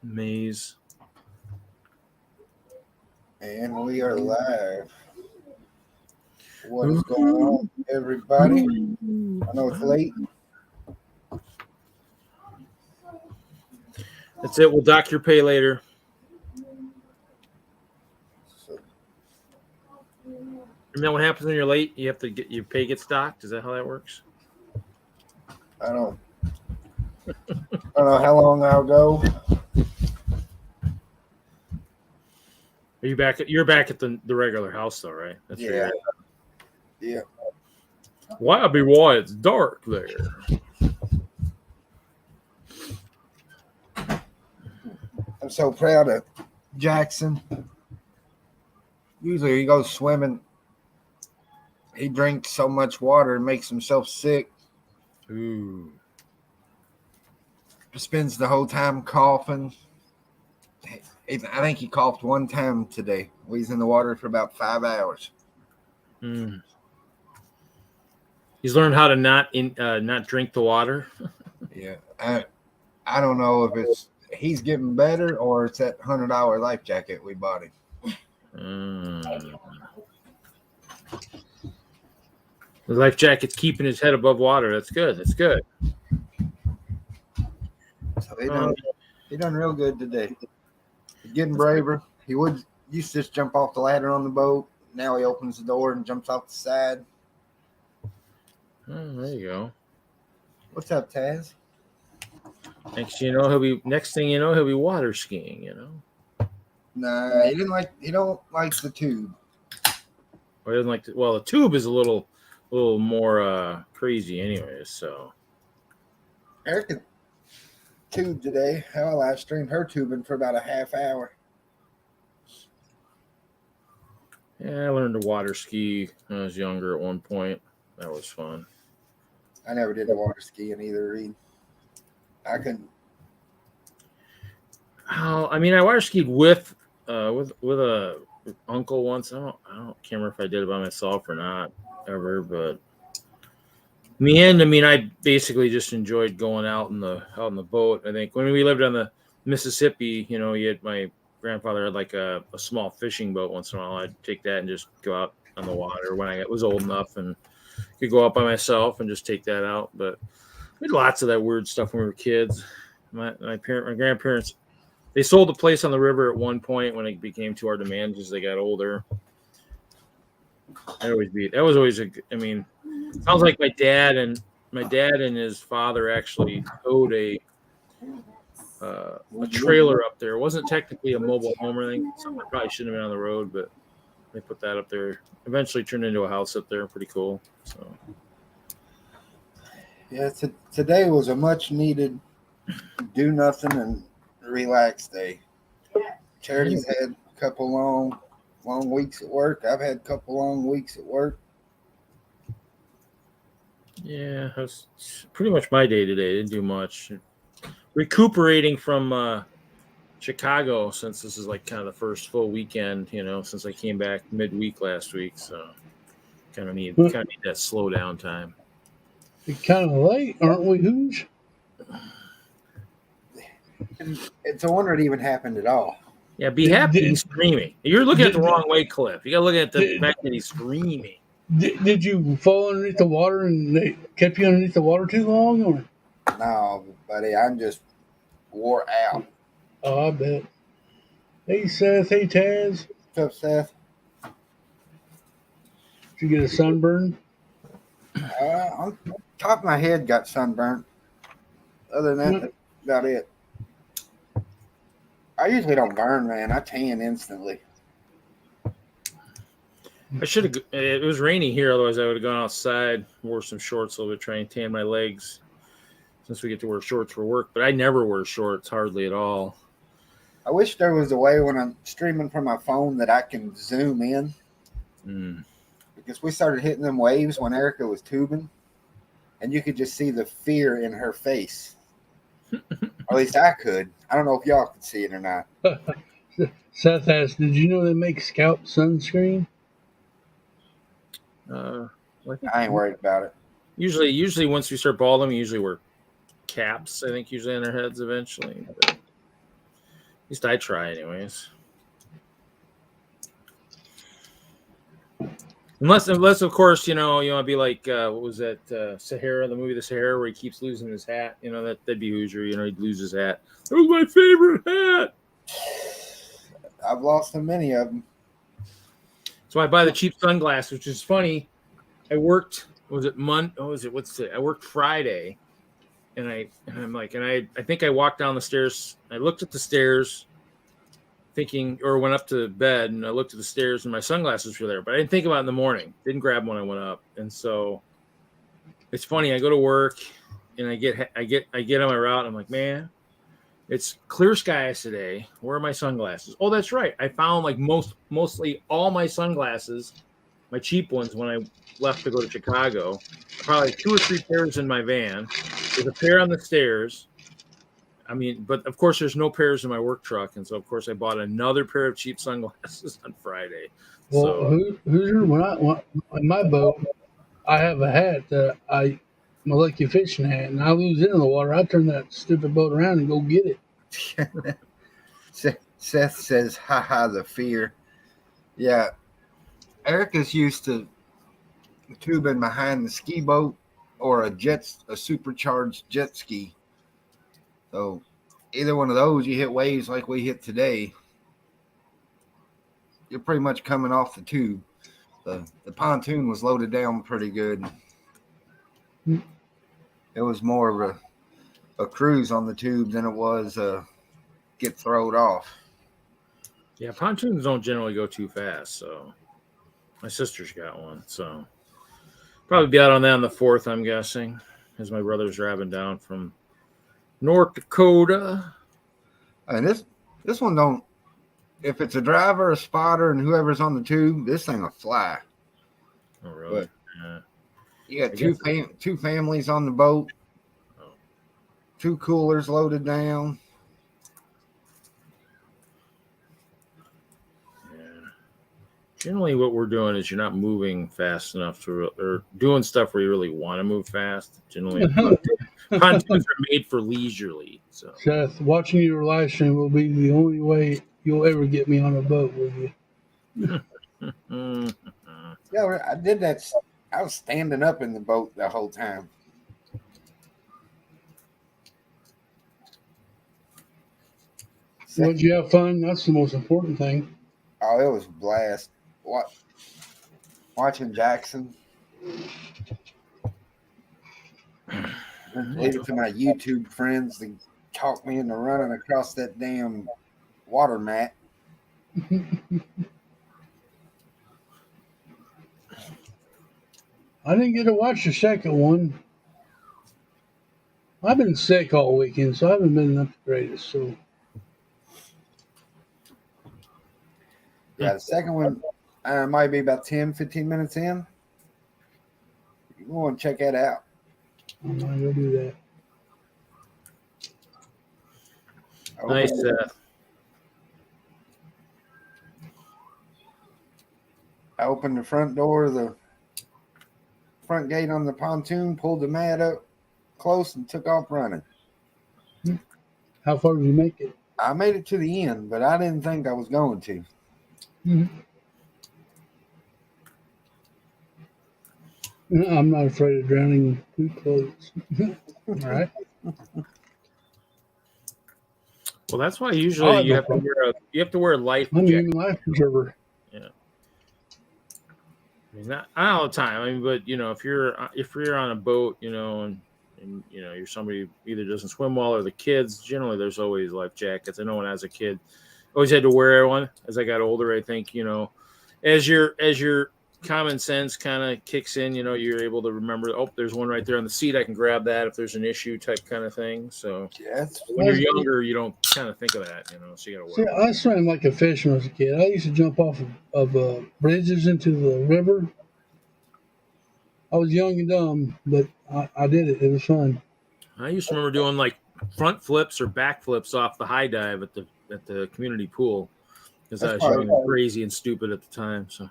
Maze. And we are live. What is going on, everybody? I know it's late. That's it. We'll dock your pay later. So, And then what happens when you're late? You have to get your pay gets docked. Is that how that works? I don't know how long I'll go. Are you back? You're back at the regular house though, right? That's where you're Yeah. at. Yeah. Why be why it's dark there? I'm so proud of Jackson. Usually he goes swimming. He drinks so much water and makes himself sick. Ooh. Spends the whole time coughing. I think he coughed one time today. He's in the water for about 5 hours. Mm. He's learned how to not drink the water. Yeah. I don't know if it's he's getting better or it's that $100 life jacket we bought him. Mm. The life jacket's keeping his head above water. That's good. That's good. So he done real good today. He's getting braver. He used to just jump off the ladder on the boat. Now he opens the door and jumps off the side. Oh, there you go. What's up, Taz? Next thing you know he'll be water skiing. You know. Nah, he don't like the tube. Or he doesn't like the tube is a little more crazy, anyways. So Erica tube today. Hell, I streamed her tubing for about a half hour. yeah, I learned to water ski when I was younger. At one point, that was fun. I never did the water skiing either, Reed. I couldn't. I mean, I water skied with a uncle once. I can't remember if I did it by myself or not ever, but in the end, I mean, I basically just enjoyed going out in the boat. I think when we lived on the Mississippi, you know, my grandfather had like a small fishing boat. Once in a while, I'd take that and just go out on the water when I was old enough and could go out by myself and just take that out. But we had lots of that weird stuff when we were kids. My grandparents, they sold the place on the river at one point when it became too hard to manage as they got older. That was always I mean, sounds like my dad and his father actually towed a trailer up there. It wasn't technically a mobile home or anything. Something that probably shouldn't have been on the road, but they put that up there. Eventually turned into a house up there. Pretty cool. So Yeah, today was a much needed do nothing and relax day. Charity's had a couple long weeks at work. I've had a couple long weeks at work. yeah, that was pretty much my day today. Didn't do much. Recuperating from Chicago since this is like kind of the first full weekend, you know, since I came back midweek last week. So kind of need that slow down time. It's kind of late, aren't we, Hooge? It's a wonder it even happened at all. Yeah, be happy he's screaming. You're looking at the wrong way, Cliff. You got to look at the fact that he's screaming. Did you fall underneath the water and they kept you underneath the water too long? Or? No, buddy, I'm just wore out. Oh, I bet. Hey, Seth. Hey, Taz. What's up, Seth? Did you get a sunburn? On top of my head got sunburnt. Other than that, that's about it. I usually don't burn, man. I tan instantly. I should have. It was raining here, otherwise I would have gone outside, wore some shorts a little bit, try and tan my legs. Since we get to wear shorts for work, but I never wear shorts hardly at all. I wish there was a way when I'm streaming from my phone that I can zoom in. Because we started hitting them waves when Erica was tubing, and you could just see the fear in her face. Or at least I could. I don't know if y'all could see it or not. Seth asked, did you know they make scalp sunscreen? I ain't worried about it. Usually once we start balding, we usually wear caps, I think, usually on our heads eventually. But least I try, anyways. Unless of course, you want to be like, what was that, Sahara, the movie The Sahara, where he keeps losing his hat. That'd be Hoosier. He'd lose his hat. That was my favorite hat. I've lost so many of them. So I buy the cheap sunglasses, which is funny. I worked. Was it Monday? Oh, was it? What's it? I worked Friday, and I think I walked down the stairs. I looked at the stairs, thinking, or went up to bed, and I looked at the stairs, and my sunglasses were there. But I didn't think about it in the morning. Didn't grab them when I went up, and so it's funny. I go to work, and I get on my route. And I'm like, man, it's clear skies today. Where are my sunglasses? Oh, that's right. I found like mostly all my sunglasses, my cheap ones, when I left to go to Chicago. Probably 2 or 3 pairs in my van. There's a pair on the stairs. But of course, there's no pairs in my work truck, and so of course I bought another pair of cheap sunglasses on Friday. Well, So, Hoosier, when in my boat, I have a hat that my lucky fishing hat, and I lose it in the water. I turn that stupid boat around and go get it. Seth says, haha, the fear. Yeah. Erica's used to tubing behind the ski boat or a supercharged jet ski. So either one of those, you hit waves like we hit today, you're pretty much coming off the tube. The pontoon was loaded down pretty good. It was more of a cruise on the tube than it was get thrown off. yeah, pontoons don't generally go too fast. So my sister's got one. So probably be out on that on the 4th, I'm guessing, as my brother's driving down from North Dakota. And this one don't. If it's a driver, a spotter, and whoever's on the tube, this thing will fly. Oh, really? But Yeah. you got two families on the boat, 2 coolers loaded down. Yeah. Generally, what we're doing is you're not moving fast enough or doing stuff where you really want to move fast. Generally, pontoons are made for leisurely. So Seth, watching your live stream will be the only way you'll ever get me on a boat with you. Yeah, I did that. I was standing up in the boat the whole time. Did you have fun? That's the most important thing. Oh, it was a blast. Watching Jackson. Leave it to my YouTube friends to talk me into running across that damn water mat. I didn't get to watch the second one. I've been sick all weekend, so I haven't been up the greatest. So Yeah, the second one might be about 10, 15 minutes in. You want to check that out. I'm not gonna do that. nice. I opened the front door of the front gate on the pontoon, pulled the mat up close, and took off running. How far did you make it? I made it to the end, but I didn't think I was going to. I'm not afraid of drowning too close. All right. Well, that's why usually you have to wear a life I'm a jacket. human life preserver. Yeah. Not all the time. But if you're on a boat, and you're somebody who either doesn't swim well or the kids, generally there's always life jackets. I know when I was a kid, always had to wear one. As I got older, I think, as your common sense kind of kicks in, you're able to remember, oh, there's one right there on the seat. I can grab that if there's an issue type kind of thing. So when you're younger, you don't kind of think of that, so you got to wear it. I swam like a fish when I was a kid. I used to jump off of bridges into the river. I was young and dumb, but I did it. It was fun. I used to remember doing like front flips or back flips off the high dive at the community pool because I was young and crazy and stupid at the time. So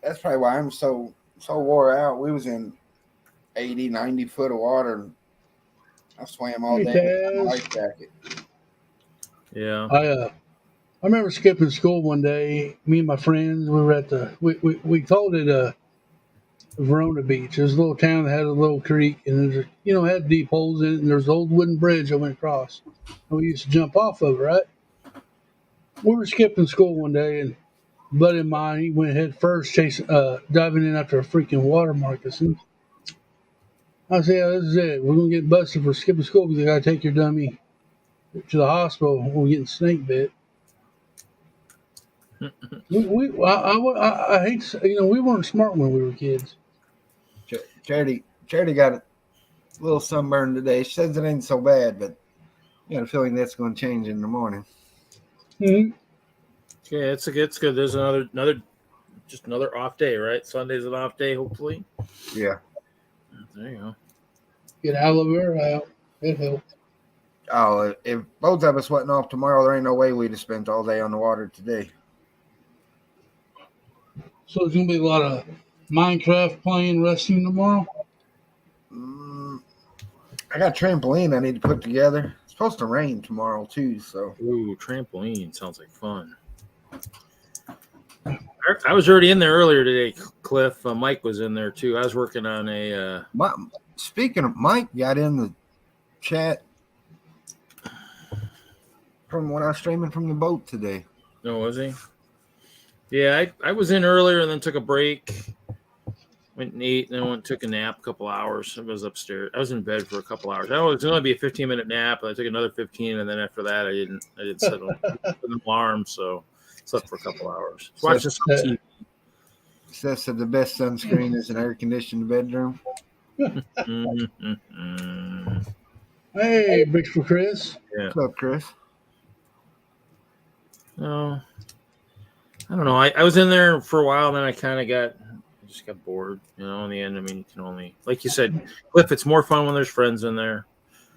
that's probably why I'm so wore out. We was in 80, 90 foot of water. And I swam all day with my life jacket. Yeah. I remember skipping school one day. Me and my friends, we were at we called it Verona Beach. There's a little town that had a little creek, and there's had deep holes in it, and there's an old wooden bridge I went across. And we used to jump off of it, right? We were skipping school one day, and a buddy of mine, he went head first, chasing, diving in after a freaking water moccasin. I said, "Yeah, this is it. We're gonna get busted for skipping school because I gotta take your dummy to the hospital. We're getting snake bit." I hate to say, we weren't smart when we were kids. Charity got a little sunburn today. She says it ain't so bad, but I got a feeling that's going to change in the morning. Mm-hmm. Yeah, it's good. There's another off day, right? Sunday's an off day, hopefully. Yeah. There you go. Get aloe vera out. It helped. Oh, if both of us wasn't off tomorrow, there ain't no way we'd have spent all day on the water today. So there's gonna be a lot of Minecraft playing, resting tomorrow. I got a trampoline I need to put together. It's supposed to rain tomorrow too, so. Ooh, trampoline sounds like fun. I was already in there earlier today, Cliff. Mike was in there too. I was working on a. Speaking of, Mike got in the chat from when I was streaming from the boat today. No, was he? Yeah, I was in earlier and then took a break. Went and ate, and then took a nap a couple hours. I was upstairs. I was in bed for a couple hours. It was going to be a 15-minute nap. I took another 15, and then after that, I didn't set an alarm, so slept for a couple hours. Watched some TV. Seth said the best sunscreen is an air-conditioned bedroom. Hey, Bricks for Chris. Yeah. What's up, Chris? No, I don't know. I was in there for a while, and then I kind of just got bored. In the end, I mean, you can only, like you said, Cliff, it's more fun when there's friends in there.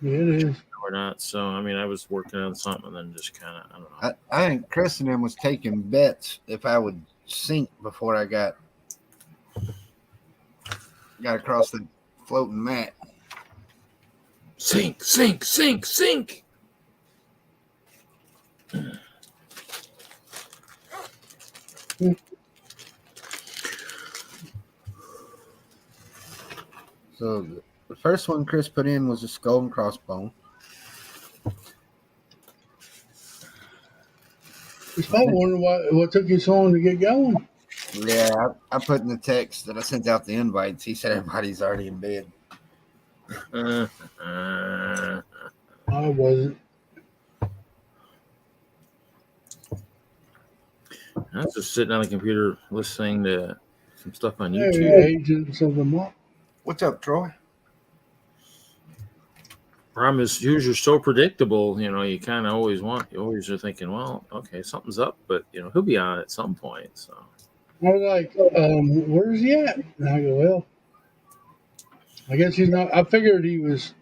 Yeah, it is. Or not. So, I mean, I was working on something and then just kind of, I don't know. I think Chris and him was taking bets if I would sink before I got across the floating mat. Sink, sink, sink, sink. So the first one Chris put in was a skull and crossbone. He's probably wondering what took you so long to get going. Yeah, I put in the text that I sent out the invites. He said everybody's already in bed. I wasn't. I was just sitting on the computer listening to some stuff on YouTube. Hey, Agents of the Month. What's up, Troy? Problem is, you're so predictable. You kind of always are thinking, well, okay, something's up, but he'll be on at some point. So I was like, where's he at? And I go, well, I guess he's not. I figured he was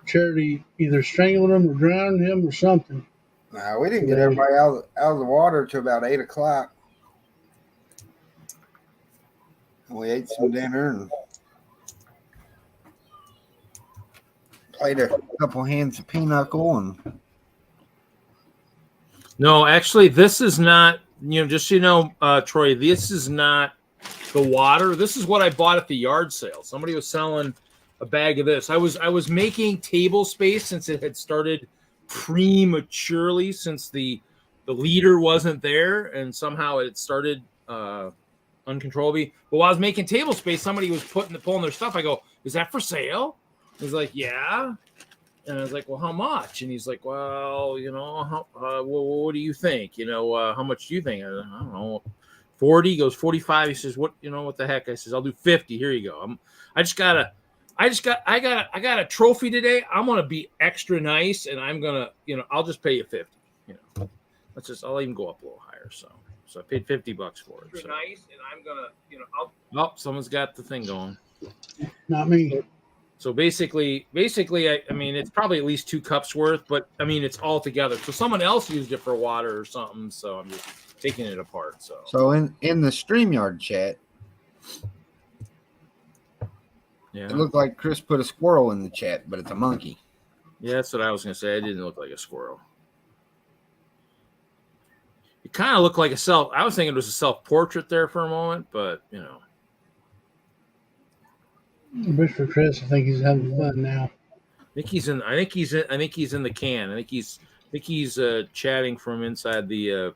Charity either strangled him or drowned him or something. No, we didn't get everybody out of the water till about 8 o'clock. We ate some dinner and played a couple hands of pinochle. And no, actually, this is not. Just Troy, this is not the water. This is what I bought at the yard sale. Somebody was selling a bag of this. I was making table space since it had started prematurely, since the leader wasn't there, and somehow it started uncontrollably. But while I was making table space, somebody was pulling their stuff. I go, "Is that for sale?" He's like, "Yeah." And I was like, "Well, how much?" And he's like, "Well, what do you think? How much do you think?" I don't know, 40. He goes 45. He says, "What the heck?" I says, "I'll do 50. Here you go. I got a trophy today. I'm gonna be extra nice, and I'm gonna, I'll just pay you 50. I'll even go up a little higher. So I paid $50 for it. So. Nice, and I'm gonna, someone's got the thing going. Not me. So basically, I mean, it's probably at least 2 cups worth, but I mean, it's all together. So someone else used it for water or something. So I'm just taking it apart. So in the StreamYard chat, yeah, it looked like Chris put a squirrel in the chat, but it's a monkey. Yeah, that's what I was gonna say. It didn't look like a squirrel. It kind of looked like a self. I was thinking it was a self-portrait there for a moment, but you know. Mr. Chris, I think he's having fun now. I think he's in the can. I think he's chatting from inside the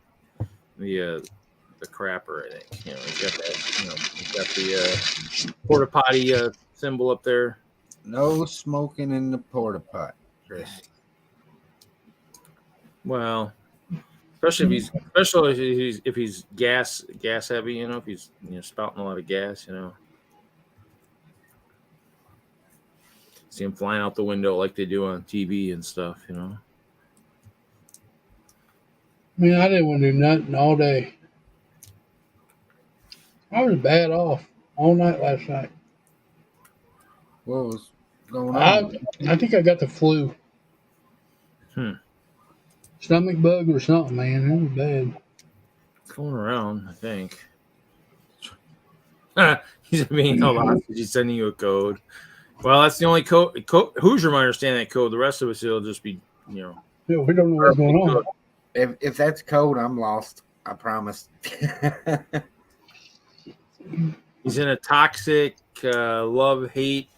crapper. I think he's got that. He's got the porta potty symbol up there. No smoking in the porta pot, Chris. Well, especially if he's gas heavy. If he's spouting a lot of gas. See him flying out the window like they do on TV and stuff. I mean, I didn't want to do nothing all day. I was bad off all night last night. What was going on? I think I got the flu. Stomach bug or something, man. It was bad. It's going around, I think. He's being held hostage. He's sending you a code. Well, that's the only code. Hoosier might understand that code. The rest of us, it'll just be, Yeah, we don't know what's going on. If that's code, I'm lost. I promise. He's in a toxic love-hate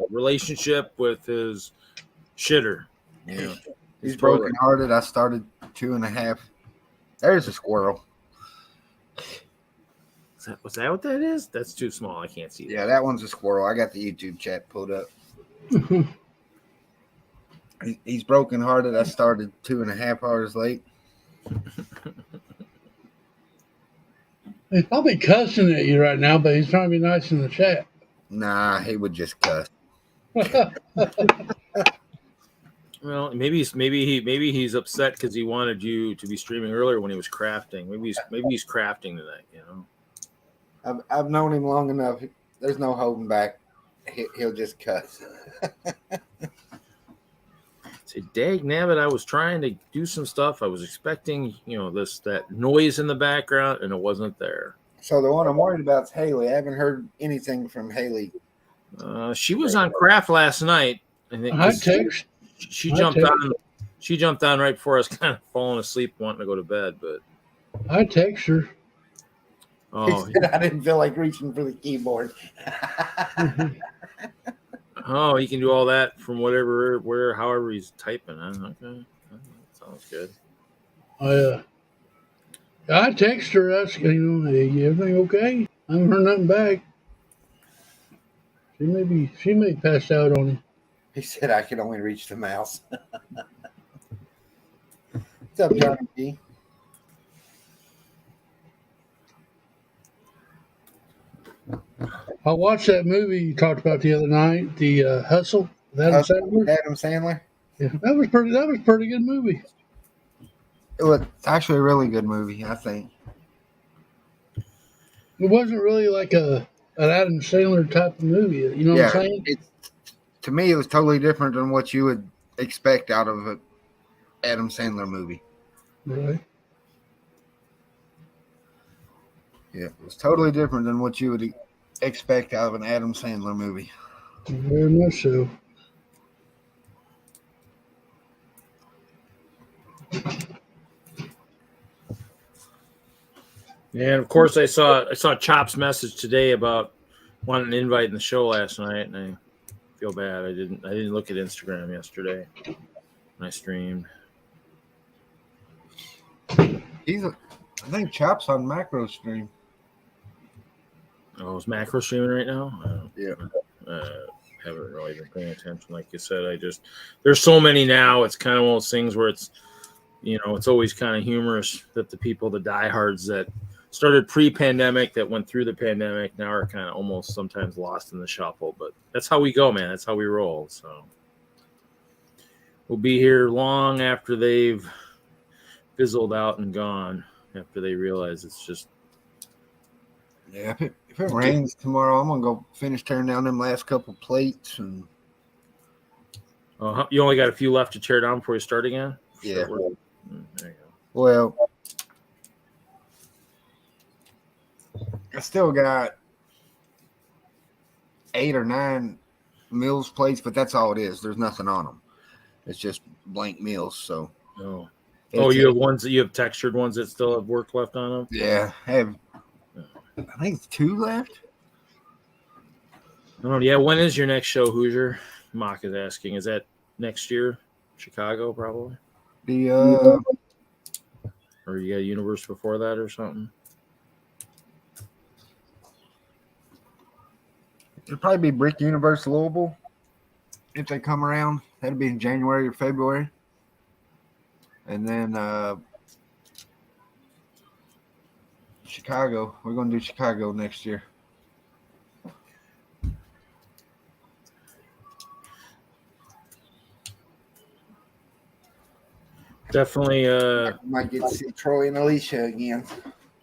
relationship with his shitter. He's broken-hearted. I started 2.5. There's a squirrel. Was that what that is? That's too small. I can't see that. Yeah, that one's a squirrel. I got the YouTube chat pulled up. He's broken-hearted. I started 2.5 hours late. He's probably cussing at you right now, but he's trying to be nice in the chat. Nah, he would just cuss. Well, maybe he's upset because he wanted you to be streaming earlier when he was crafting. Maybe he's crafting tonight. I've known him long enough. There's no holding back. He'll just cuss. Say, dag nabbit, I was trying to do some stuff. I was expecting, that noise in the background, and it wasn't there. So the one I'm worried about is Haley. I haven't heard anything from Haley. She was on craft last night. I think she jumped on. She jumped on right before I was kind of falling asleep, wanting to go to bed. But I text her. Oh, he said I didn't feel like reaching for the keyboard. Oh, he can do all that from however he's typing. Okay, sounds good. I text her asking, hey, everything okay? I haven't heard nothing back. She may pass out on him. He said I could only reach the mouse. What's up, Johnny G? I watched that movie you talked about the other night, the Hustle with Adam Sandler. Adam Sandler. Yeah, that was pretty good movie. It was actually a really good movie, I think. It wasn't really like an Adam Sandler type of movie. You know what I'm saying? To me, it was totally different than what you would expect out of an Adam Sandler movie. Right. Yeah, it was totally different than what you would expect out of an Adam Sandler movie. Very much so. Yeah, and of course I saw Chop's message today about wanting an invite in the show last night, and I feel bad. I didn't look at Instagram yesterday when I streamed. I think Chop's on macro stream. Oh, is macro streaming right now? Yeah. Haven't really been paying attention. Like you said, there's so many now. It's kind of one of those things where it's always kind of humorous that the diehards that started pre-pandemic that went through the pandemic now are kind of almost sometimes lost in the shuffle. But that's how we go, man. That's how we roll. So we'll be here long after they've fizzled out and gone, after they realize it's just. Yeah, if it rains tomorrow, I'm gonna go finish tearing down them last couple plates and. You only got a few left to tear down before you start again. Yeah. There you go. Well, I still got 8 or 9 Mills plates, but that's all it is. There's nothing on them. It's just blank Mills. So. Oh. Oh, It's you have ones that you have textured ones that still have work left on them. yeah, I have. I think it's 2 left. I don't know. Yeah, when is your next show, Hoosier? Mock is asking. Is that next year? Chicago, probably. The Or you got a universe before that or something? it'll probably be Brick Universe Louisville if they come around. That'll be in January or February, and then Chicago. We're gonna do Chicago next year. Definitely. Might get to see Troy and Alicia again.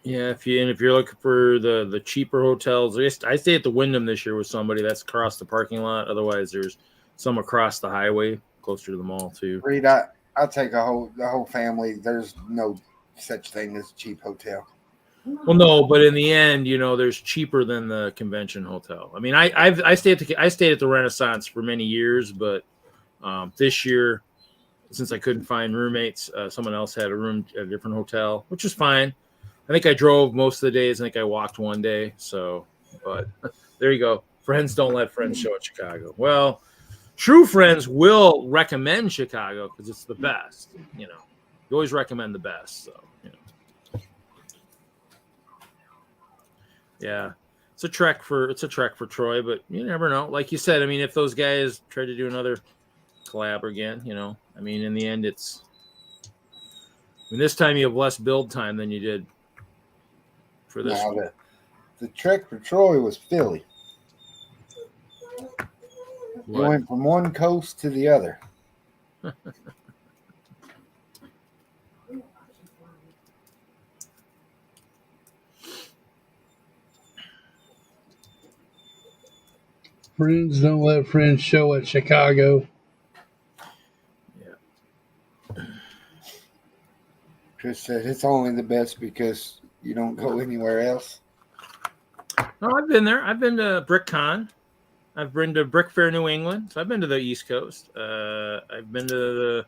Yeah, if you're looking for the cheaper hotels, I stay at the Wyndham this year with somebody that's across the parking lot. Otherwise, there's some across the highway closer to the mall too. Reed, I'll take the whole family. There's no such thing as a cheap hotel. Well, no, but in the end, there's cheaper than the convention hotel. I mean, I stayed at the Renaissance for many years, but this year, since I couldn't find roommates, someone else had a room at a different hotel, which is fine. I think I drove most of the days. I think I walked one day. So, but there you go. Friends don't let friends show at Chicago. Well, true friends will recommend Chicago because it's the best. You always recommend the best. So, yeah, it's a trek for Troy, but you never know. Like you said, I mean, if those guys try to do another collab again, I mean, in the end, this time you have less build time than you did for this. Now, the trek for Troy was Philly. You went from one coast to the other. Friends don't let friends show at Chicago. Yeah. Chris said it's only the best because you don't go anywhere else. No, I've been there. I've been to BrickCon. I've been to Brick Fair New England. So I've been to the East Coast. I've been to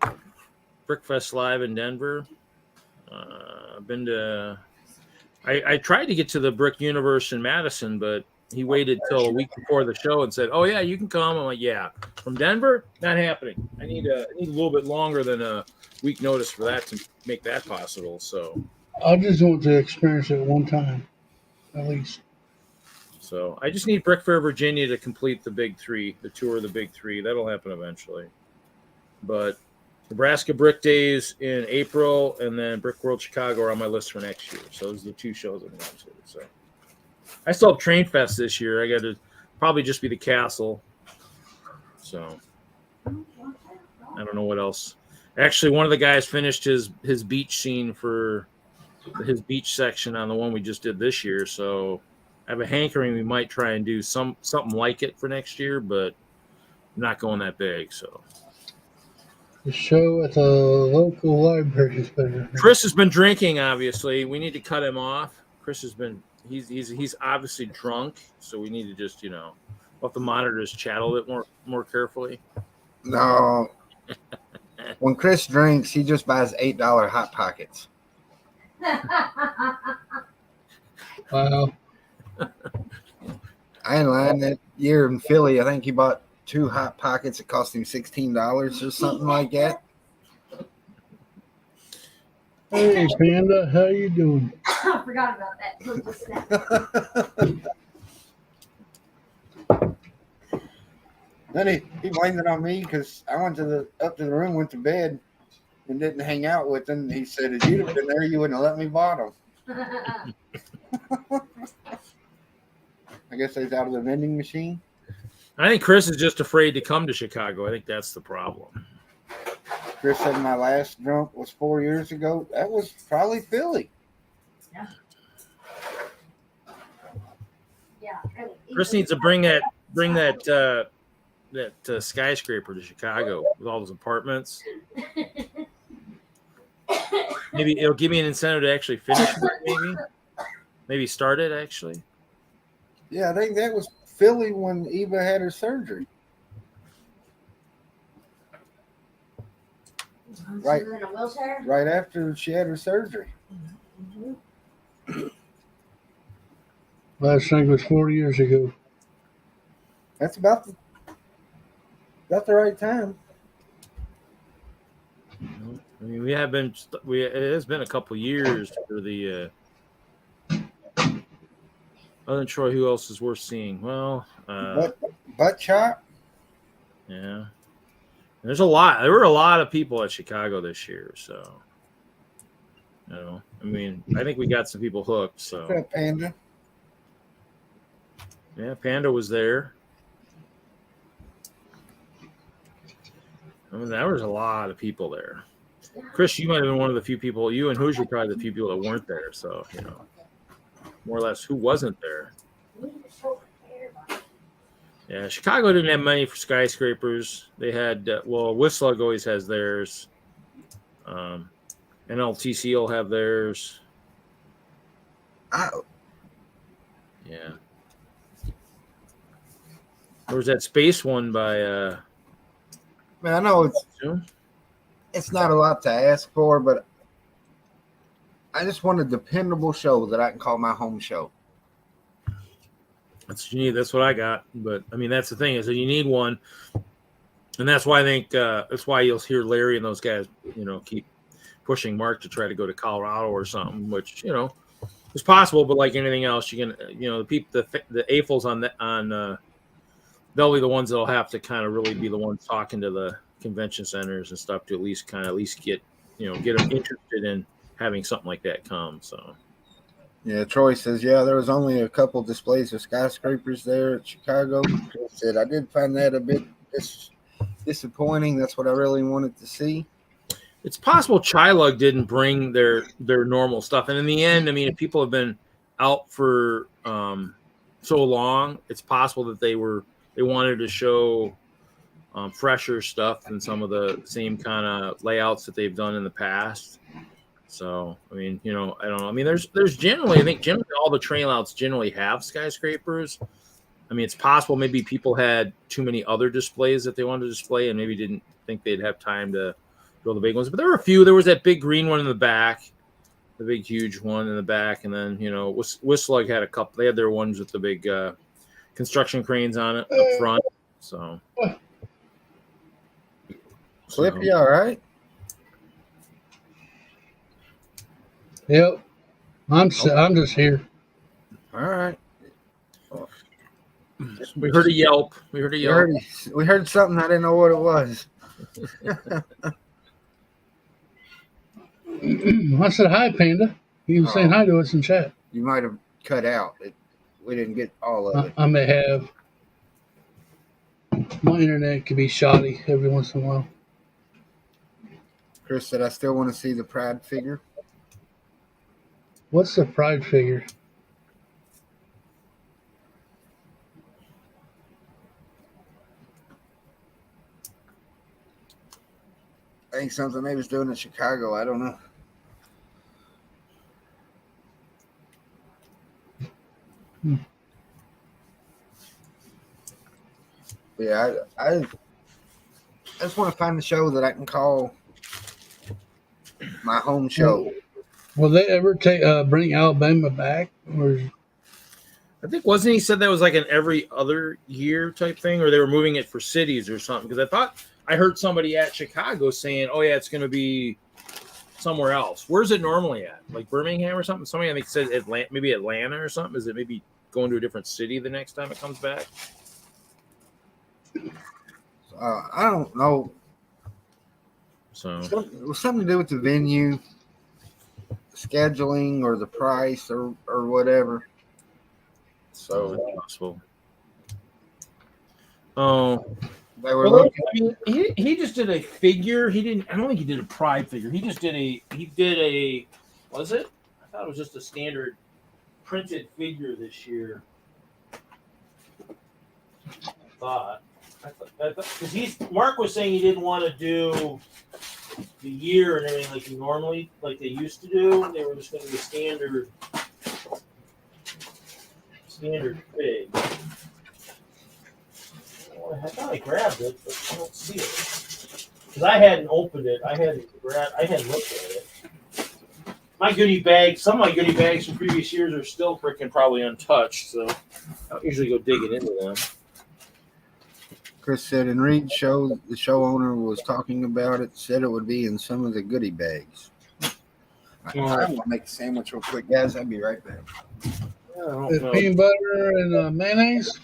the BrickFest Live in Denver. I've been to. I tried to get to the Brick Universe in Madison, but he waited till a week before the show and said, "Oh yeah, you can come." I'm like, "Yeah, from Denver, not happening. I need a little bit longer than a week notice for that to make that possible." So I just want to experience it one time, at least. So I just need Brick Fair, Virginia to complete the big three, the tour of the big three. That'll happen eventually. But Nebraska Brick Days in April and then Brick World Chicago are on my list for next year. So those are the two shows I'm going to. So I still have Train Fest this year. I got to probably just be the castle. So I don't know what else. Actually, one of the guys finished his beach scene for his beach section on the one we just did this year. So I have a hankering we might try and do something like it for next year, but I'm not going that big. So The show at the local library is better. Chris has been drinking. Obviously, we need to cut him off. Chris has been he's obviously drunk, so we need to just we'll have to monitor his chat a little bit more carefully. No, when Chris drinks, he just buys $8 Hot Pockets. Wow. I ain't lying. That year in Philly, I think he bought 2 Hot Pockets. It cost him $16 or something like that. Hey, Panda, how you doing? I forgot about that. Then he blamed it on me because I went up to the room, went to bed, and didn't hang out with him. He said, "If you'd have been there, you wouldn't have let me bottom." I guess he's out of the vending machine. I think Chris is just afraid to come to Chicago. I think that's the problem. Chris said my last drunk was 4 years ago. That was probably Philly. Yeah. Really. Chris needs to bring that skyscraper to Chicago with all those apartments. Maybe it'll give me an incentive to actually finish it. Maybe start it actually. Yeah, I think that was Philly when Eva had her surgery. Right. She was in a wheelchair. right after she had her surgery. Last thing was 40 years ago. That's about the right time. I mean, it has been a couple years for the. Other than Troy, who else is worth seeing? Well, Butt chop. yeah. There's a lot. There were a lot of people at Chicago this year, so I mean, I think we got some people hooked. So What's up, Panda? yeah, Panda was there. I mean, there was a lot of people there. Chris, you might have been one of the few people. You and Hoosier probably the few people that weren't there. So more or less, who wasn't there? Yeah, Chicago didn't have money for skyscrapers. They had Whistler always has theirs. NLTC will have theirs. Yeah. There was that space one by. Man, I know it's not a lot to ask for, but I just want a dependable show that I can call my home show. That's what you need. That's what I got. But I mean, that's the thing is that you need one, and that's why I think that's why you'll hear Larry and those guys, keep pushing Mark to try to go to Colorado or something, which is possible. But like anything else, you can the people the AFLs on they'll be the ones that'll have to kind of really be the ones talking to the convention centers and stuff to at least get get them interested in having something like that come. So. Yeah, Troy says, there was only a couple displays of skyscrapers there at Chicago. He said, I did find that a bit disappointing. That's what I really wanted to see. It's possible Chilug didn't bring their normal stuff. And in the end, I mean, if people have been out for so long, it's possible that they wanted to show fresher stuff than some of the same kind of layouts that they've done in the past. So, I mean, I don't know. I mean, there's generally all the trail outs generally have skyscrapers. I mean, it's possible maybe people had too many other displays that they wanted to display and maybe didn't think they'd have time to go the big ones. But there were a few. There was that big green one in the back, the big, huge one in the back. And then, Whistler had a couple. They had their ones with the big construction cranes on it up front. So. Flippy, all right? Yep. I'm just here. All right. We heard a yelp. We heard something. I didn't know what it was. I said hi, Panda. He was saying hi to us in chat. You might have cut out. We didn't get all of it. I may have. My internet could be shoddy every once in a while. Chris said, I still want to see the Pride figure. What's the Pride figure? I think something they was doing in Chicago. I don't know. Yeah, I just want to find a show that I can call my home show. Will they ever bring Alabama back? Or I think wasn't he said that was like an every other year type thing, or they were moving it for cities or something? Because I thought I heard somebody at Chicago saying, "Oh yeah, it's going to be somewhere else." Where's it normally at? Like Birmingham or something? Somebody I think said maybe Atlanta or something. Is it maybe going to a different city the next time it comes back? I don't know. So It was something to do with the venue, scheduling, or the price, or whatever. So that's possible. Oh, they were well, looking. I mean, he just did a figure. He didn't. I don't think he did a Pride figure. He just did a. He did a. Was it? I thought it was just a standard printed figure this year. I thought because Mark was saying he didn't want to do the year and everything like they used to do. They were just going to be standard fig. Oh, I thought I grabbed it, but I don't see it. because I hadn't opened it. I hadn't looked at it. My goodie bags, some of my goodie bags from previous years are still freaking probably untouched, so I don't usually go digging into them. Chris said in Reed's show, the show owner was talking about it, said it would be in some of the goodie bags. I want to make a sandwich real quick, guys. I'll be right back. I don't With know. peanut butter and mayonnaise.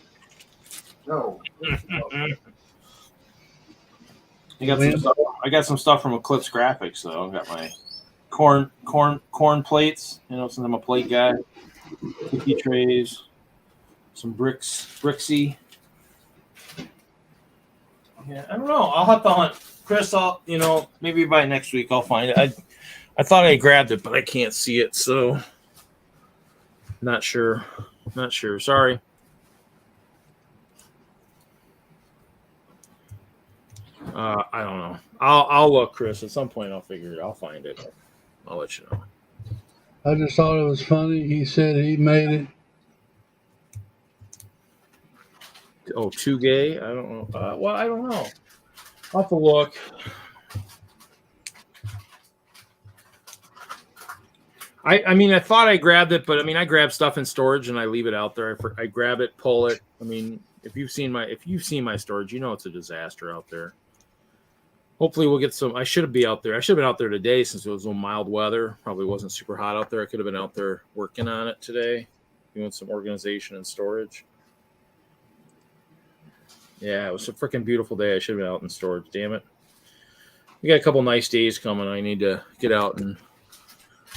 No. I got some stuff from Eclipse Graphics though. I got my corn plates. You know, since I'm a plate guy, cookie trays, some Brixie. Yeah, I don't know. I'll have to hunt, Chris. Maybe by next week I'll find it. I thought I grabbed it, but I can't see it, so not sure. Sorry. I don't know. I'll look, Chris. At some point, I'll figure it. I'll find it. I'll let you know. I just thought it was funny. He said he made it. Oh, too gay? I don't know. Well, I don't know. I'll have to look. I mean, I thought I grabbed it, but I mean, I grab stuff in storage and I leave it out there. I grab it, pull it. I mean, if you've seen my storage, you know it's a disaster out there. Hopefully, we'll get some. I should be out there. I should have been out there today since it was a little mild weather. Probably wasn't super hot out there. I could have been out there working on it today, doing some organization and storage. Yeah, it was a freaking beautiful day. I should have been out in storage. Damn it. We got a couple nice days coming. I need to get out and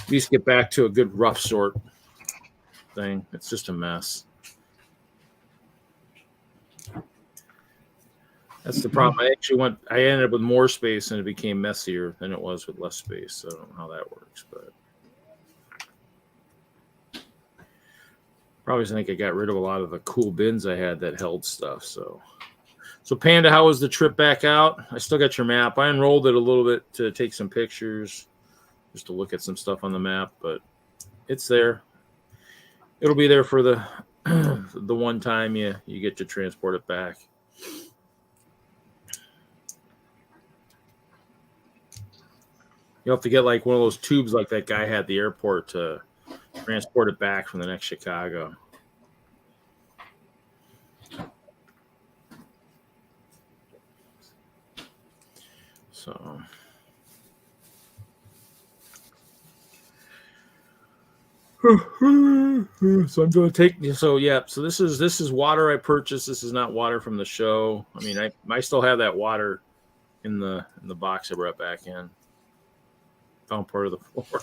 at least get back to a good rough sort thing. It's just a mess. That's the problem. I ended up with more space and it became messier than it was with less space. So I don't know how that works, but probably think I got rid of a lot of the cool bins I had that held stuff. So Panda, how was the trip back out? I still got your map. I enrolled it a little bit to take some pictures, just to look at some stuff on the map, but it's there. It'll be there for the the one time you get to transport it back. You'll have to get like one of those tubes like that guy had at the airport to transport it back from the next Chicago. So I'm going to take. So this is water I purchased. This is not water from the show. I mean, I still have that water in the box I brought back in. Found part of the floor.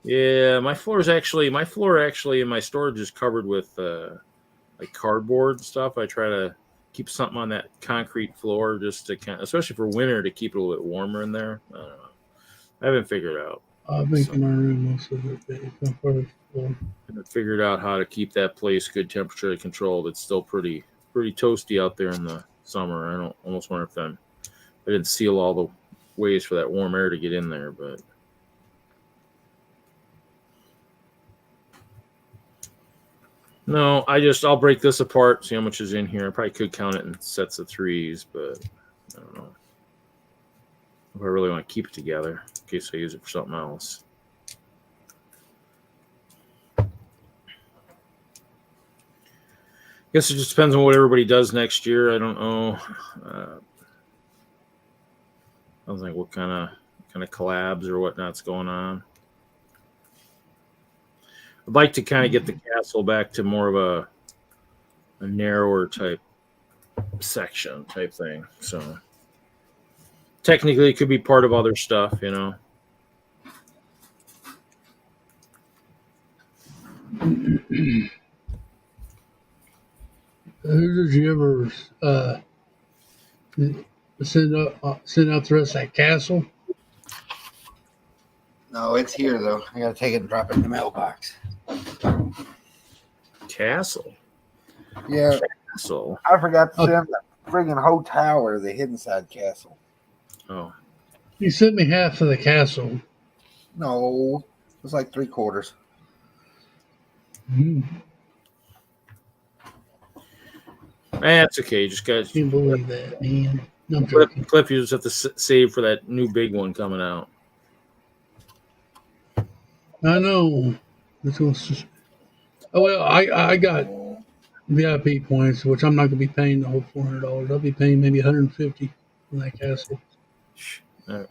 Yeah, my floor actually in my storage is covered with like cardboard and stuff. I try to keep something on that concrete floor just to especially for winter, to keep it a little bit warmer in there. I don't know. I haven't figured it out. I've been in my room most of it. I haven't figured out how to keep that place good temperature controlled. It's still pretty toasty out there in the summer. I don't almost wonder if I didn't seal all the ways for that warm air to get in there, but no, I'll break this apart, see how much is in here. I probably could count it in sets of threes, but I don't know if I really want to keep it together in case I use it for something else. Guess it just depends on what everybody does next year. I don't know. I don't think what kind of collabs or whatnot's going on. I'd like to kind of get the castle back to more of a narrower type section type thing. So technically it could be part of other stuff, you know. Who did you ever send out the rest of that castle? No, it's here though. I gotta take it and drop it in the mailbox. Castle. Yeah. Castle. I forgot to send the friggin' whole tower to the Hidden Side Castle. Oh. You sent me half of the castle. No, it was like 3/4. Mm-hmm. That's okay. Just guys. Can't believe that, man. I'm joking. Cliff, you just have to save for that new big one coming out. I know. Oh well, I got VIP points, which I'm not going to be paying the whole $400. I'll be paying maybe 150 for that castle.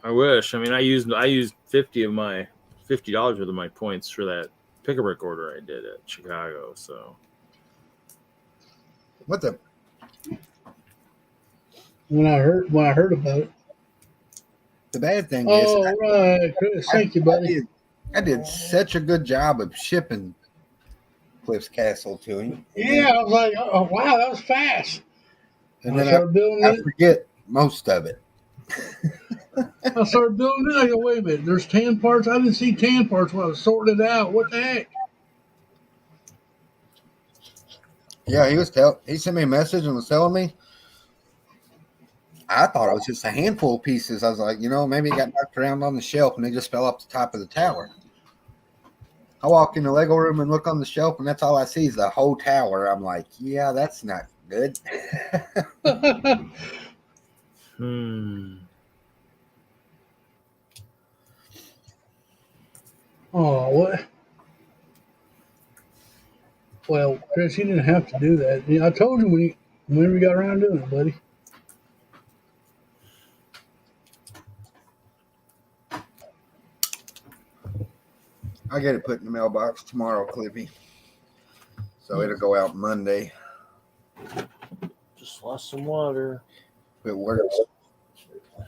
I wish. I mean, I used $50 worth of my points for that pick-a-brick order I did at Chicago. So What the? When I heard about it. The bad thing Oh, is, right, Chris. Thank you, buddy. I did such a good job of shipping Cliff's Castle to him. Yeah, I was like, oh wow, that was fast. And I then started building I it. forget most of it. I started building it. I go, wait a minute. There's 10 parts. I didn't see 10 parts when I was sorting it out. What the heck? Yeah, he sent me a message and was telling me. I thought it was just a handful of pieces. I was like, maybe it got knocked around on the shelf and they just fell off the top of the tower. I walk in the Lego room and look on the shelf, and that's all I see is the whole tower. I'm like, yeah, that's not good. Oh, what? Well, Chris, you didn't have to do that. Yeah, I told you when we got around doing it, buddy. I'll get it put in the mailbox tomorrow, Cliffy. So it'll go out Monday. just lost some water. If it works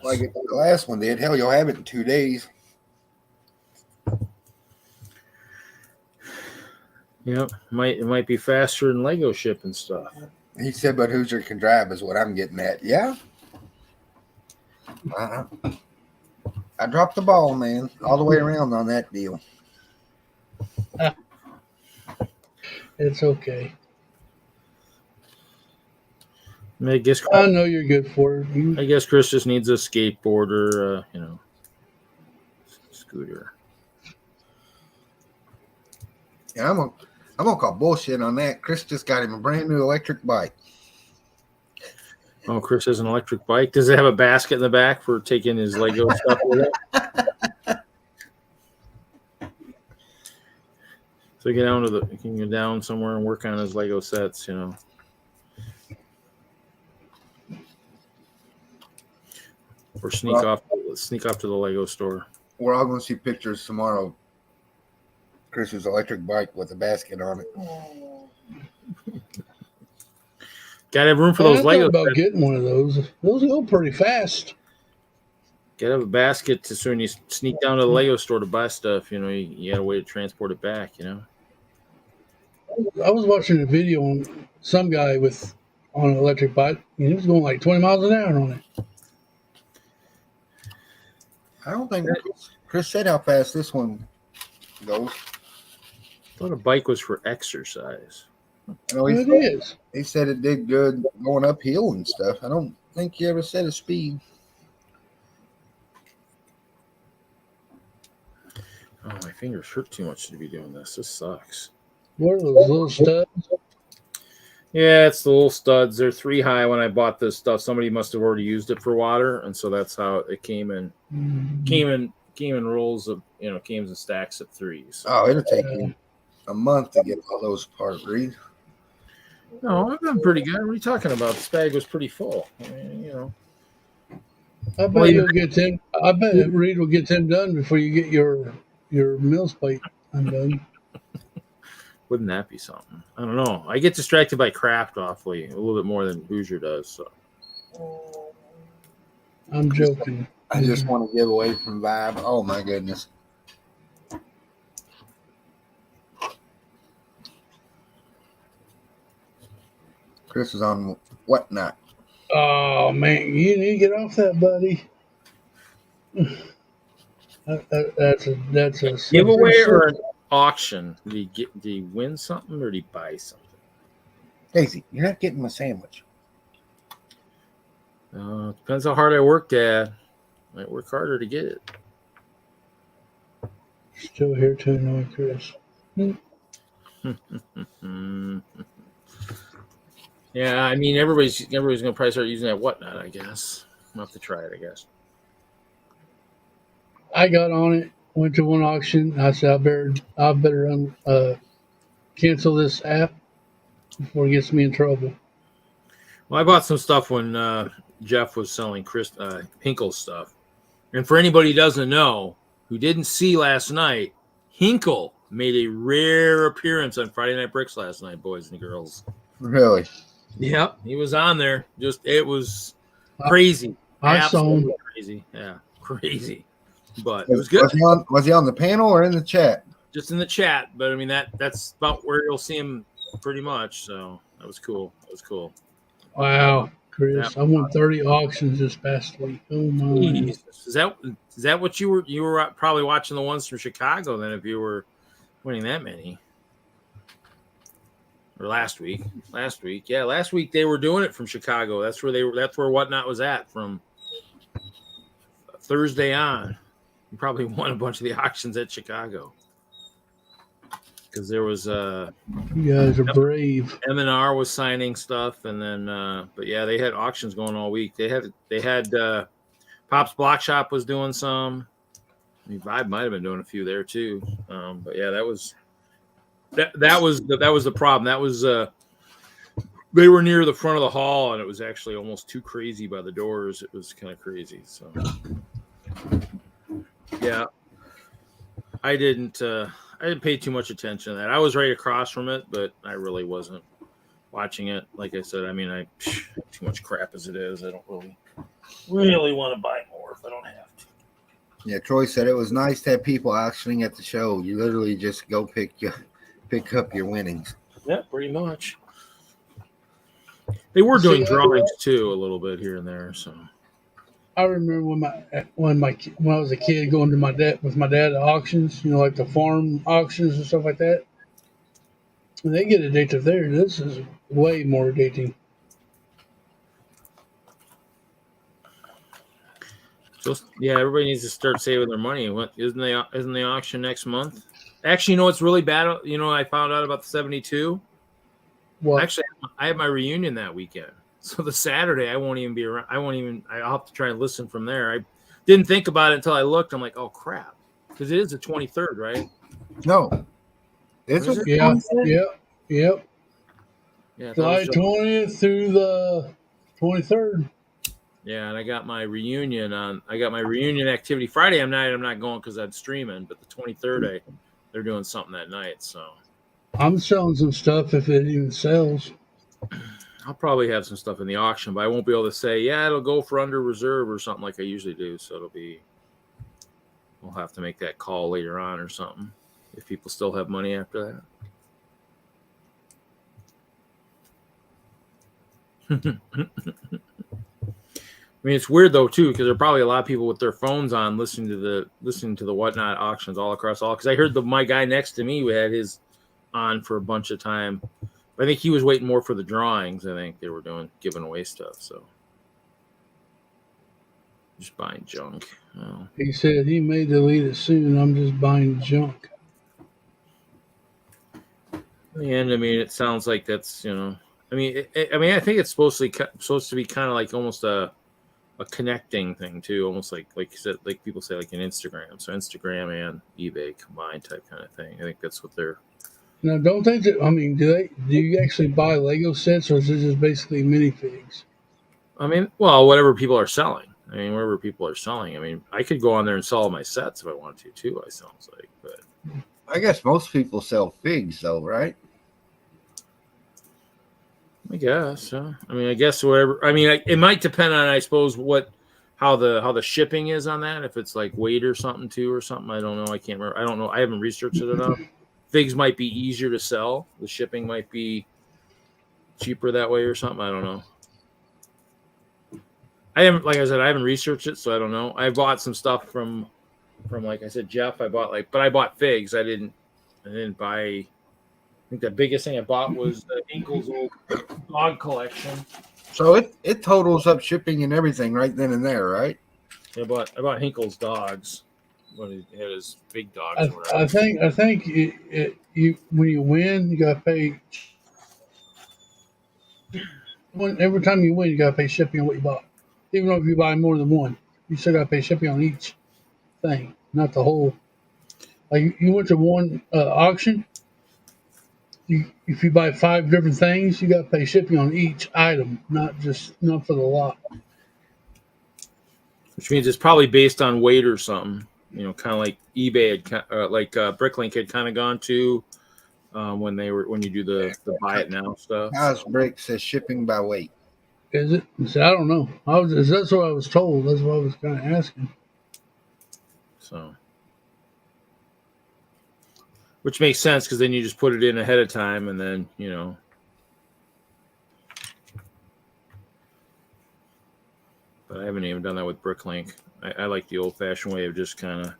like the last one did, hell, you'll have it in 2 days. Yep, it might be faster than Lego shipping stuff. He said, but Hoosier can drive is what I'm getting at. Yeah. I dropped the ball, man, all the way around on that deal. It's okay. I guess I know you're good for it. I guess Chris just needs a skateboard or scooter. Yeah, I'm gonna call bullshit on that. Chris just got him a brand new electric bike. Oh, Chris has an electric bike. Does it have a basket in the back for taking his Lego stuff with it? So he can go down somewhere and work on his Lego sets, Or sneak off to the Lego store. We're all gonna see pictures tomorrow. Chris's electric bike with a basket on it. Gotta have room for those I Lego thought about sets. getting one of those. Those go pretty fast. Gotta have a basket so when you sneak down to the Lego store to buy stuff, you got a way to transport it back, I was watching a video on some guy on an electric bike, and he was going like 20 miles an hour on it. I don't think Chris said how fast this one goes. I thought a bike was for exercise. It is. He said it did good going uphill and stuff. I don't think he ever said a speed. Oh, my fingers hurt too much to be doing this. This sucks. What are those little studs? Yeah, it's the little studs. They're 3 high when I bought this stuff. Somebody must have already used it for water, and so that's how it came in. Came in rolls of came in stacks of 3s. Oh, it'll take you a month to get all those apart, Reed. No, I've been pretty good. What are you talking about? This bag was pretty full. I mean, I bet you'll get them. I bet Reed will get them done before you get your Mills plate undone. Wouldn't that be something? I don't know. I get distracted by craft awfully a little bit more than Hoosier does. So I'm joking. I just want to give away from Vibe. Oh my goodness. Chris is on Whatnot. Oh man, you need to get off that, buddy. That's a giveaway or an auction? Did he win something or did he buy something? Daisy, you're not getting my sandwich. Depends how hard I work, Dad. Might work harder to get it. Still here to annoy Chris. Yeah, I mean everybody's gonna probably start using that Whatnot, I guess. I'll have to try it, I guess. I got on it, went to one auction. I said, I better cancel this app before it gets me in trouble. Well, I bought some stuff when Jeff was selling Hinkle's stuff. And for anybody who doesn't know, who didn't see last night, Hinkle made a rare appearance on Friday Night Bricks last night, boys and girls. Really? Yep, he was on there. It was crazy. I saw him. Crazy. Yeah, crazy. But it was good. Was he on the panel or in the chat? Just in the chat, but I mean that's about where you'll see him pretty much. So that was cool. Wow, Chris, I won 30 auctions this past week. Oh my! Jesus. Is that what you were probably watching the ones from Chicago then if you were winning that many? Or last week. Yeah, last week they were doing it from Chicago. That's where Whatnot was at from Thursday on. You probably won a bunch of the auctions at Chicago. Because there was you guys are brave. M&R was signing stuff, and then but yeah, they had auctions going all week. They had Pop's Block Shop was doing some. I mean, Vibe might have been doing a few there too. But yeah, that was the problem. That was they were near the front of the hall, and it was actually almost too crazy by the doors. It was kind of crazy. So yeah, I didn't pay too much attention to that. I was right across from it, but I really wasn't watching it. Like I said, I mean, too much crap as it is. I don't really want to buy more if I don't have to. Yeah, Troy said it was nice to have people auctioning at the show. You literally just go pick up your winnings. Yeah, pretty much. They were doing drawings too, a little bit here and there. So I remember when I was a kid going to my dad to auctions, like the farm auctions and stuff like that. And they get addictive there. This is way more addicting. Just everybody needs to start saving their money. Isn't the auction next month? Actually, you know what's really bad? I found out about the 72. What? Actually, I have my reunion that weekend. So the Saturday, I won't even be around. I'll have to try and listen from there. I didn't think about it until I looked. I'm like, oh, crap. Because it is the 23rd, right? No. It's Is it? Yep. Yeah, July 20th through the 23rd. Yeah, and I got my reunion activity Friday. I'm not going because I'm streaming, but the 23rd, they're doing something that night. So I'm selling some stuff if it even sells. I'll probably have some stuff in the auction, but I won't be able to say, it'll go for under reserve or something like I usually do. So we'll have to make that call later on or something if people still have money after that. I mean, it's weird though too, because there are probably a lot of people with their phones on listening to the Whatnot auctions all across all. Because I heard my guy next to me who had his on for a bunch of time. I think he was waiting more for the drawings. I think they were giving away stuff. So just buying junk. Oh. He said he may delete it soon. I'm just buying junk. And I mean, it sounds like that's I mean, I think it's supposed to be kind of like almost a connecting thing too, almost like you said, like people say, like an Instagram. So Instagram and eBay combined type kind of thing. I think that's what they're. Now, don't they? Do you actually buy Lego sets, or is it just basically minifigs? I mean, well, whatever people are selling. I mean, wherever people are selling. I mean, I could go on there and sell my sets if I wanted to too. It sounds like, but I guess most people sell figs, though, right? I guess. I mean, I guess whatever. I mean, it might depend on, I suppose, how the shipping is on that. If it's like weight or something too, or something. I don't know. I can't remember. I don't know. I haven't researched it enough. Figs might be easier to sell. The shipping might be cheaper that way or something. I don't know. Like I said, I haven't researched it, so I don't know. I bought some stuff from like I said, Jeff. I bought figs. I didn't buy. I think the biggest thing I bought was the Hinkle's old dog collection. So it totals up shipping and everything right then and there, right? I bought Hinkle's dogs when he had his big dogs. I think you when you win, you gotta pay. Every time you win, you gotta pay shipping on what you bought. Even though if you buy more than one, you still got to pay shipping on each thing, not the whole. Like you went to one auction, if you buy 5 different things, you got to pay shipping on each item, not for the lot. Which means it's probably based on weight or something. You know, kind of like eBay had, Bricklink had kind of gone to when you do the buy it now stuff. House Brick says shipping by weight. Is it? So I don't know. That's what I was told. That's what I was kind of asking. So, which makes sense because then you just put it in ahead of time, and then But I haven't even done that with Bricklink. I like the old-fashioned way of just kind of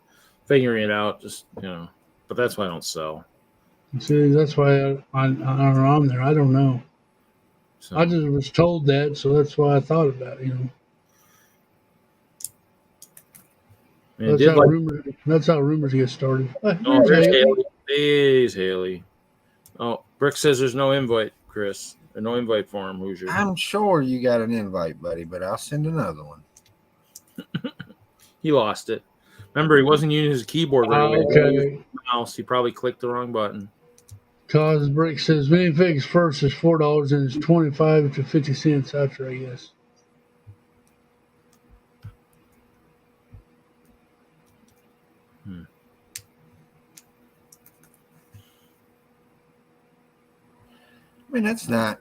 figuring it out. But that's why I don't sell. See, that's why I'm there. I don't know. So, I just was told that, so that's why I thought about it. That's how rumors get started. Oh, there's Haley. There's Haley. Oh, Brick says there's no invite, Chris. No invite for him, Hoosier. I'm sure you got an invite, buddy, but I'll send another one. He lost it. Remember, he wasn't using his keyboard right away. Okay. Mouse. He probably clicked the wrong button. Cause Brick says minifigs first is $4 and it's 25 to 50 cents after, I guess. I mean, that's not.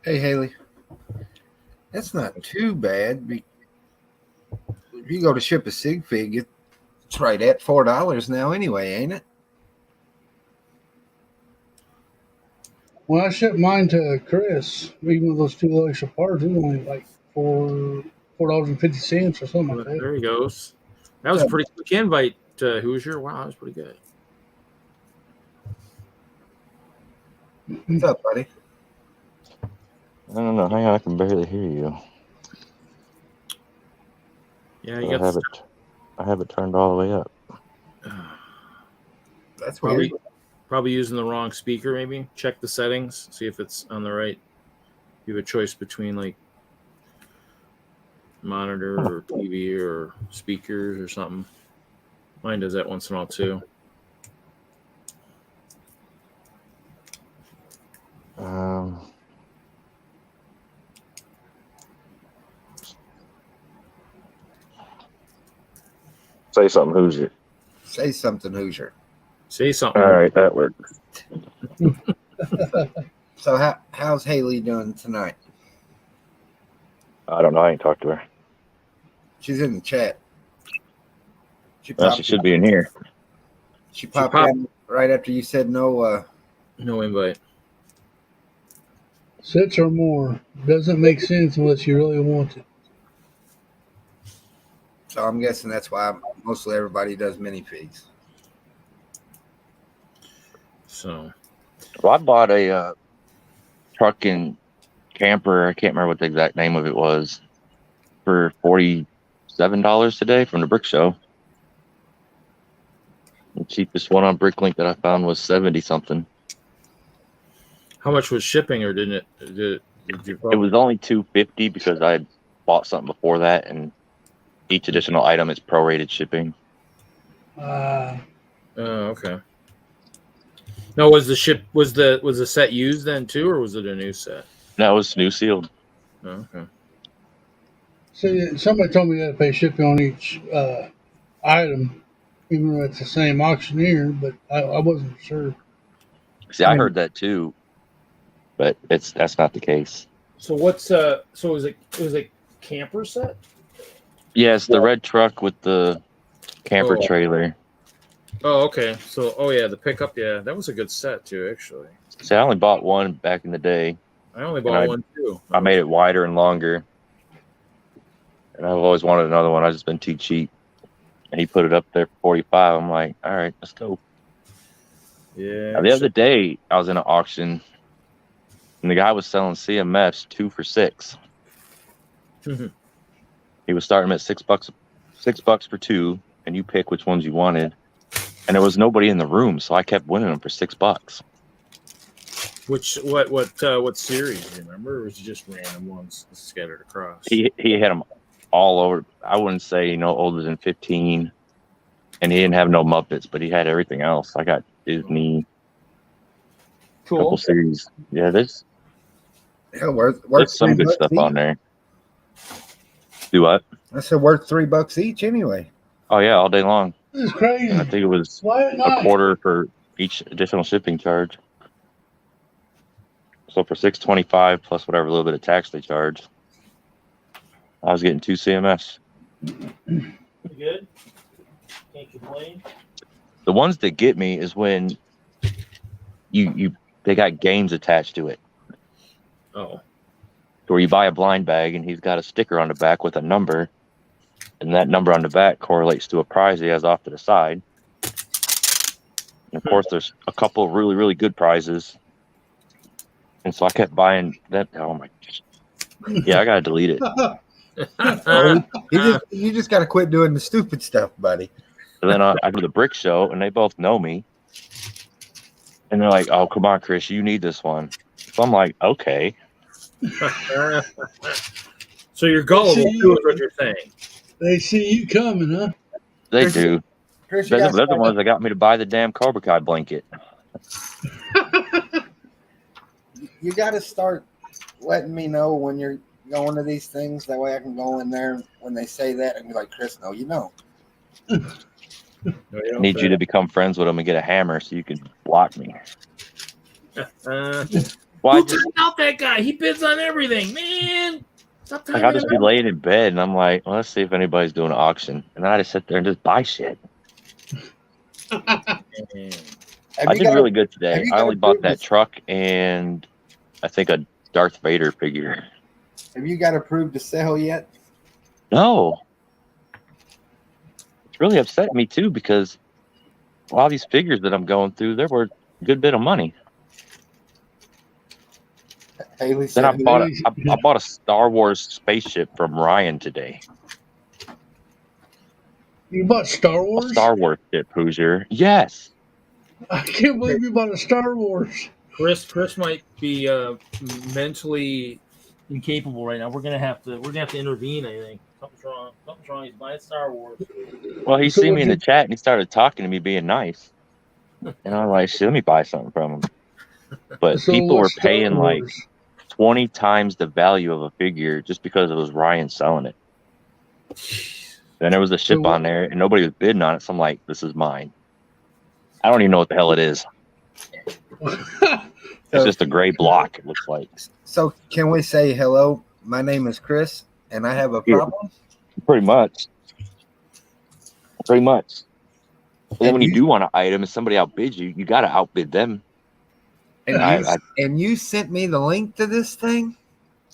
Hey, Haley, that's not too bad. If you go to ship a sig fig, it's right at $4 now anyway, ain't it? When I shipped mine to Chris, even with those 2 little extra parts, it was only like $4.50 or something like that. There he goes. That was a pretty quick invite, Hoosier. Wow, that was pretty good. What's up, buddy? I don't know. Hang on, I can barely hear you. Yeah, you got. I have it turned all the way up. That's probably using the wrong speaker. Maybe check the settings, see if it's on the right. You have a choice between like monitor or TV or speakers or something. Mine does that once in a while too. Say something, Hoosier. Say something, Hoosier. Say something. All right, that works. So how's Haley doing tonight? I don't know. I ain't talked to her. She's in the chat. She should be in here. She popped in right after you said no. No invite. Sets or more doesn't make sense unless you really want it. So I'm guessing that's why mostly everybody does minifigs. So, well, I bought a truck and camper. I can't remember what the exact name of it was, for $47 today from the Brick Show. The cheapest one on Bricklink that I found was 70 something. how much was shipping, or didn't it? Did you? It was only $250 because I had bought something before that, and each additional item is prorated shipping. Okay. No, was the set used then too, or was it a new set? That was new sealed. Oh, okay. See, somebody told me you had to pay shipping on each item, even though it's the same auctioneer, but I wasn't sure. See, I heard that too, but that's not the case. So what's so it was a camper set? Yes, the red truck with the camper trailer. Oh, okay. So, the pickup. Yeah, that was a good set too, actually. See, I only bought one back in the day. I only bought one too. I made it wider and longer, and I've always wanted another one. I've just been too cheap. And he put it up there for $45. I'm like, all right, let's go. Yeah. Now, the other day, I was in an auction, and the guy was selling CMFs 2 for $6. He was starting at $6 for 2, and you pick which ones you wanted. And there was nobody in the room, so I kept winning them for $6. What series? Do you remember? Or was it just random ones scattered across? He had them all over. I wouldn't say older than 15, and he didn't have no Muppets, but he had everything else. I got Disney, couple Cool. series. Yeah, there's Worth some good $3 stuff each. on there. Do what? I said worth $3 each anyway. Oh yeah, all day long. This is crazy. And I think it was Why at a night? quarter for each additional shipping charge. So for $6.25 plus whatever little bit of tax they charge, I was getting 2 CMS. Good. Can't complain. The ones that get me is when they got games attached to it. Oh. Where you buy a blind bag and he's got a sticker on the back with a number, and that number on the back correlates to a prize he has off to the side. And of course, there's a couple of really, really good prizes. And so I kept buying that. Oh my gosh. Yeah, I gotta delete it. You just got to quit doing the stupid stuff, buddy. And then I go to the brick show, and they both know me. And they're like, "Oh, come on, Chris, you need this one." So I'm like, "Okay." So you're gullible See? too, is what you're saying. They see you coming, huh? They Chris, do. Chris, They're the ones that got me to buy the damn Cobra Kai blanket. you got to start letting me know when you're going to these things. That way I can go in there when they say that and be like, Chris, no, you know. I need you to become friends with them and get a hammer so you can block me. Why? Who took out that guy? He bids on everything, man. Stop Like, I'll just be laying in bed and I'm like, well, let's see if anybody's doing an auction. And then I just sit there and just buy shit. I did really good today. I only bought that truck and I think a Darth Vader figure. Have you got approved to sell yet? No. It's really upsetting me too because a lot of these figures that I'm going through, they're worth a good bit of money. Haley Then said, I bought a Star Wars spaceship from Ryan today. You bought Star A Wars? Star Wars ship, Hoosier. Yes. I can't believe you bought a Star Wars. Chris might be mentally incapable right now. We're gonna have to intervene. I think something's wrong. Something's wrong. He's buying Star Wars. Well, he So seen what me in you- the chat and he started talking to me, being nice. And I'm like, shit, let me buy something from him. But So people were what's Star paying like Wars? 20 times the value of a figure just because it was Ryan selling it. Then there was a ship So on there and nobody was bidding on it. So I'm like, this is mine. I don't even know what the hell it is. It's just a gray block, it looks like. so can we say hello? My name is Chris, and I have a Yeah. problem. Pretty much. Pretty much. But then And when you you- do want an item and somebody outbids you, you got to outbid them. And I- and you sent me the link to this thing?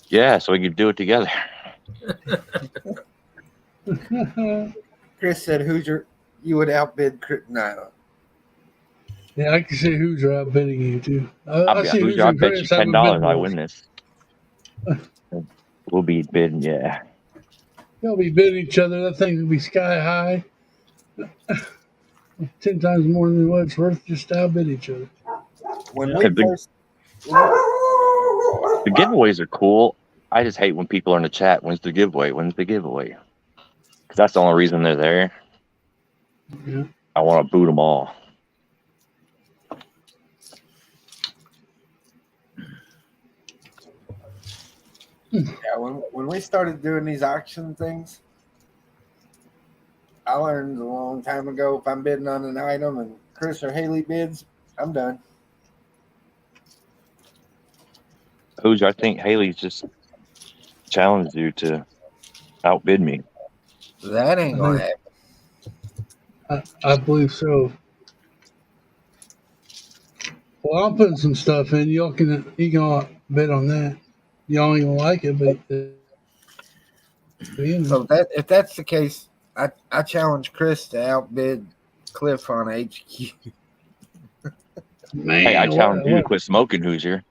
Yeah, so we could do it together. Chris said, Hoosier, you would outbid Chris. No. Yeah, I can see who's outbidding you too. I see who's bet you Chris have a $10 bid I war. win this. We'll be bidding, yeah. They'll be bidding each other. That thing will be sky high. 10 times more than what it's worth just to outbid each other. When Yeah, we first, The giveaways are cool. I just hate when people are in the chat. When's the giveaway? When's the giveaway? Because that's the only reason they're there. Yeah. I want to boot them all. yeah, when we started doing these auction things, I learned a long time ago if I'm bidding on an item and Chris or Haley bids, I'm done. Hoosier, I think Haley's just challenged you to outbid me. That ain't gonna happen. I believe so. Well, I'm putting some stuff in. You can bet on that. Y'all ain't gonna like it, but So if that's the case, I challenge Chris to outbid Cliff on HQ. man, Hey, I challenge you to what- quit smoking, Hoosier.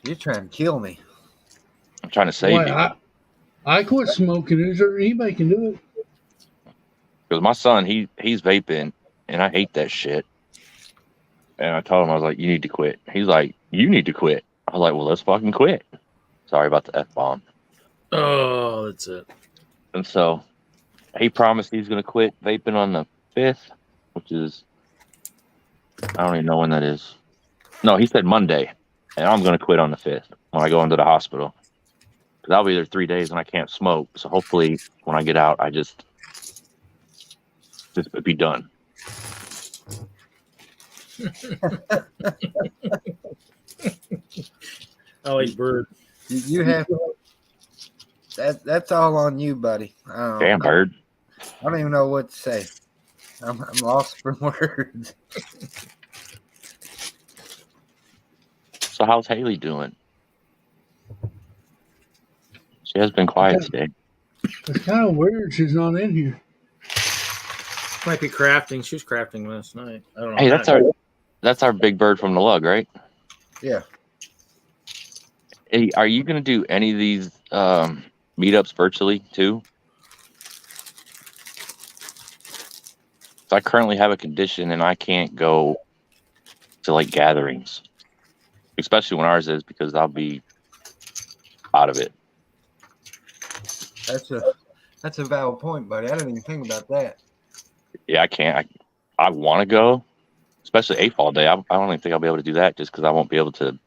You're trying to kill me. I'm trying to save what, you. I quit smoking. Anybody can do it. Because my son, he's vaping, and I hate that shit. And I told him, I was like, you need to quit. He's like, you need to quit. I was like, well, let's fucking quit. Sorry about the F-bomb. Oh, that's it. And so he promised he's going to quit vaping on the 5th, which is, I don't even know when that is. No, he said Monday. And I'm going to quit on the 5th when I go into the hospital. Because I'll be there 3 days and I can't smoke. So hopefully when I get out, I just be done. I like Bird. You have that's all on you, buddy. Damn, Bird. I don't even know what to say. I'm lost for words. So how's Haley doing? She has been quiet today. It's kind of weird she's not in here. Might be crafting. She was crafting last night. I don't know. Hey, that's our big bird from the lug, right? Yeah. Hey, are you going to do any of these meetups virtually too? So I currently have a condition and I can't go to like gatherings, especially when ours is, because I'll be out of it. That's a valid point, buddy. I didn't even think about that. Yeah, I can't. I want to go, especially AFOL day. I don't even think I'll be able to do that just because I won't be able to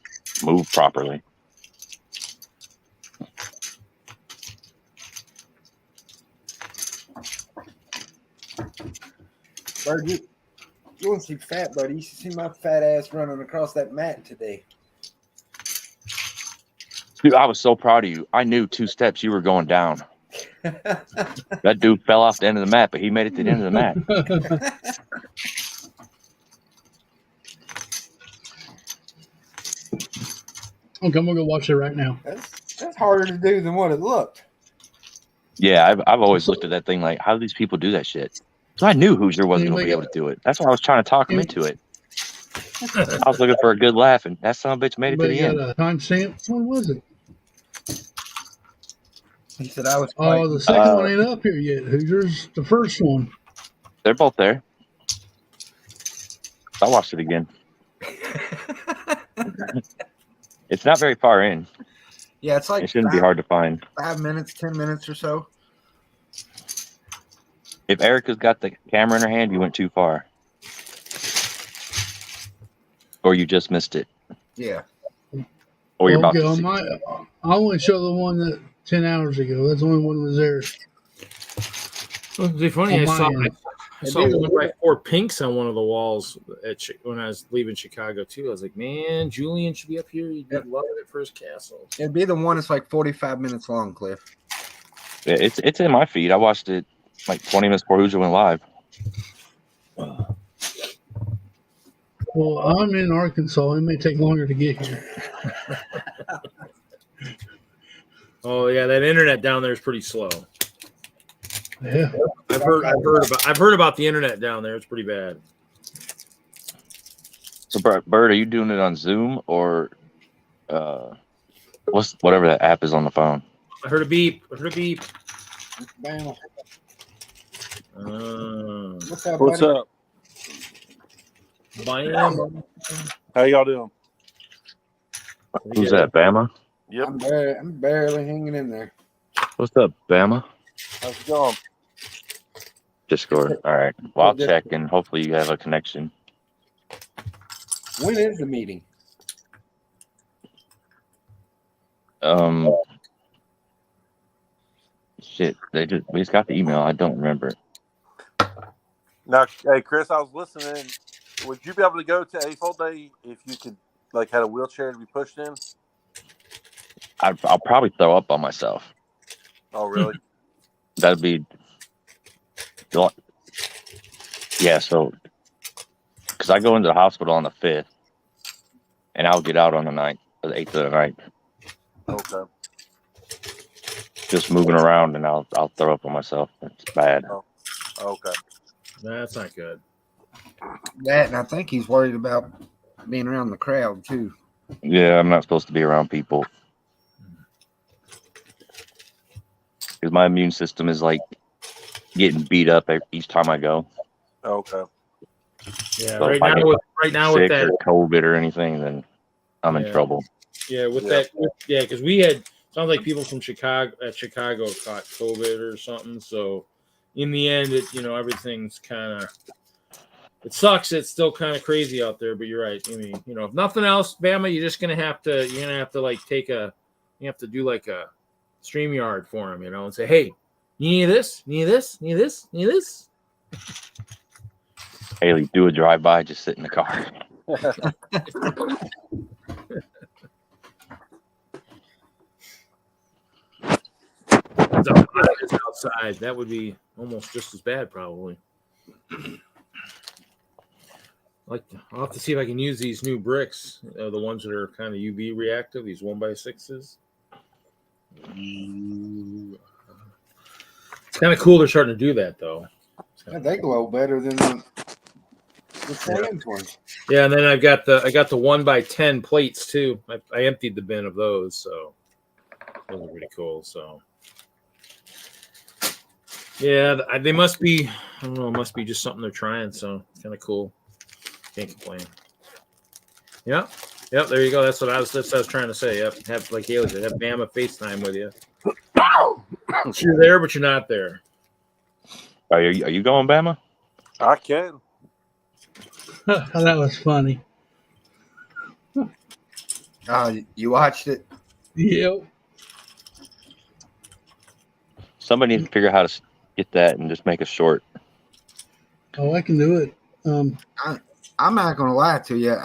move properly. Bird, you want to see fat, buddy? You should see my fat ass running across that mat today. Dude, I was so proud of you. I knew 2 steps you were going down. That dude fell off the end of the mat, but he made it to the end of the mat. Okay, I'm gonna go watch it right now. That's harder to do than what it looked. Yeah, I've always looked at that thing like, how do these people do that shit? So I knew Hoosier wasn't going to be able to do it. That's why I was trying to talk him into it. I was looking for a good laugh, and that son of a bitch made it to the end. Got a timestamp. When was it? He said I was. Oh, the second one ain't up here yet. Hoosiers, the first one. They're both there. I watched it again. It's not very far in. Yeah, it's like It shouldn't be hard to find. 5 minutes, 10 minutes or so. If Erica's got the camera in her hand, you went too far. Or you just missed it. Yeah. Or you're about to Okay, see. I only show the one that 10 hours ago. That's the only one that was there. Well, it'd be funny. I saw Dude. 1x4 pinks on one of the walls when I was leaving Chicago too. I was like, man, Julian should be up here. He'd love it for his castle. It'd be the one that's like 45 minutes long, Cliff. Yeah, it's in my feed. I watched it like 20 minutes before Hoosier went live. Well, I'm in Arkansas. It may take longer to get here. Oh yeah, that internet down there is pretty slow. Yeah. I've heard about the internet down there. It's pretty bad. So, Bird, are you doing it on Zoom or whatever that app is on the phone? I heard a beep. Bam. What's What's up, buddy? up? Bam. How y'all doing? Who's that, Bama? Yep. I'm barely hanging in there. What's up, Bama? How's it going? Discord. All right. Well, I'll check and hopefully you have a connection. When is the meeting? Shit. We just got the email. I don't remember. Now, hey, Chris, I was listening. Would you be able to go to AFOL Day if you could, like, had a wheelchair to be pushed in? I'll probably throw up on myself. Oh, really? That'd be. Yeah, so. Because I go into the hospital on the 5th, and I'll get out on the 9th, or the 8th of the night. Okay. Just moving around, and I'll throw up on myself. It's bad. Oh, okay. That's not good. That, and I think he's worried about being around the crowd too. Yeah, I'm not supposed to be around people. Because my immune system is like getting beat up each time I go. Okay. Yeah, So right if I now get with sick that, or COVID or anything, then I'm in Yeah. trouble. yeah, with Yeah. that, yeah, because we had sounds like people from Chicago caught COVID or something. So in the end, everything's kind of it sucks. It's still kind of crazy out there, but you're right. I mean, if nothing else, Bama, you're gonna have to like you have to do like a StreamYard for them, and say, hey, you need this, you need this, you need this, you need this. Haley, do a drive by, just sit in the car. It's outside. That would be almost just as bad, probably. I'll have to see if I can use these new bricks, the ones that are kind of UV reactive, these 1x6s. It's kind of cool they're starting to do that, though. Yeah, they glow better than the sand ones. Yeah, and then I got the 1x10 plates too. I emptied the bin of those, so those are pretty cool. So yeah, they must be. I don't know. It must be just something they're trying. So it's kind of cool. Can't complain. Yep. There you go. That's what I was trying to say. Yep. Have, like Haley said, have Bama FaceTime with you. You're there, but you're not there. Are you going, Bama? I can. That was funny. You watched it? Yep. Somebody needs to figure out how to get that and just make a short. Oh, I can do it. I'm not gonna lie to you.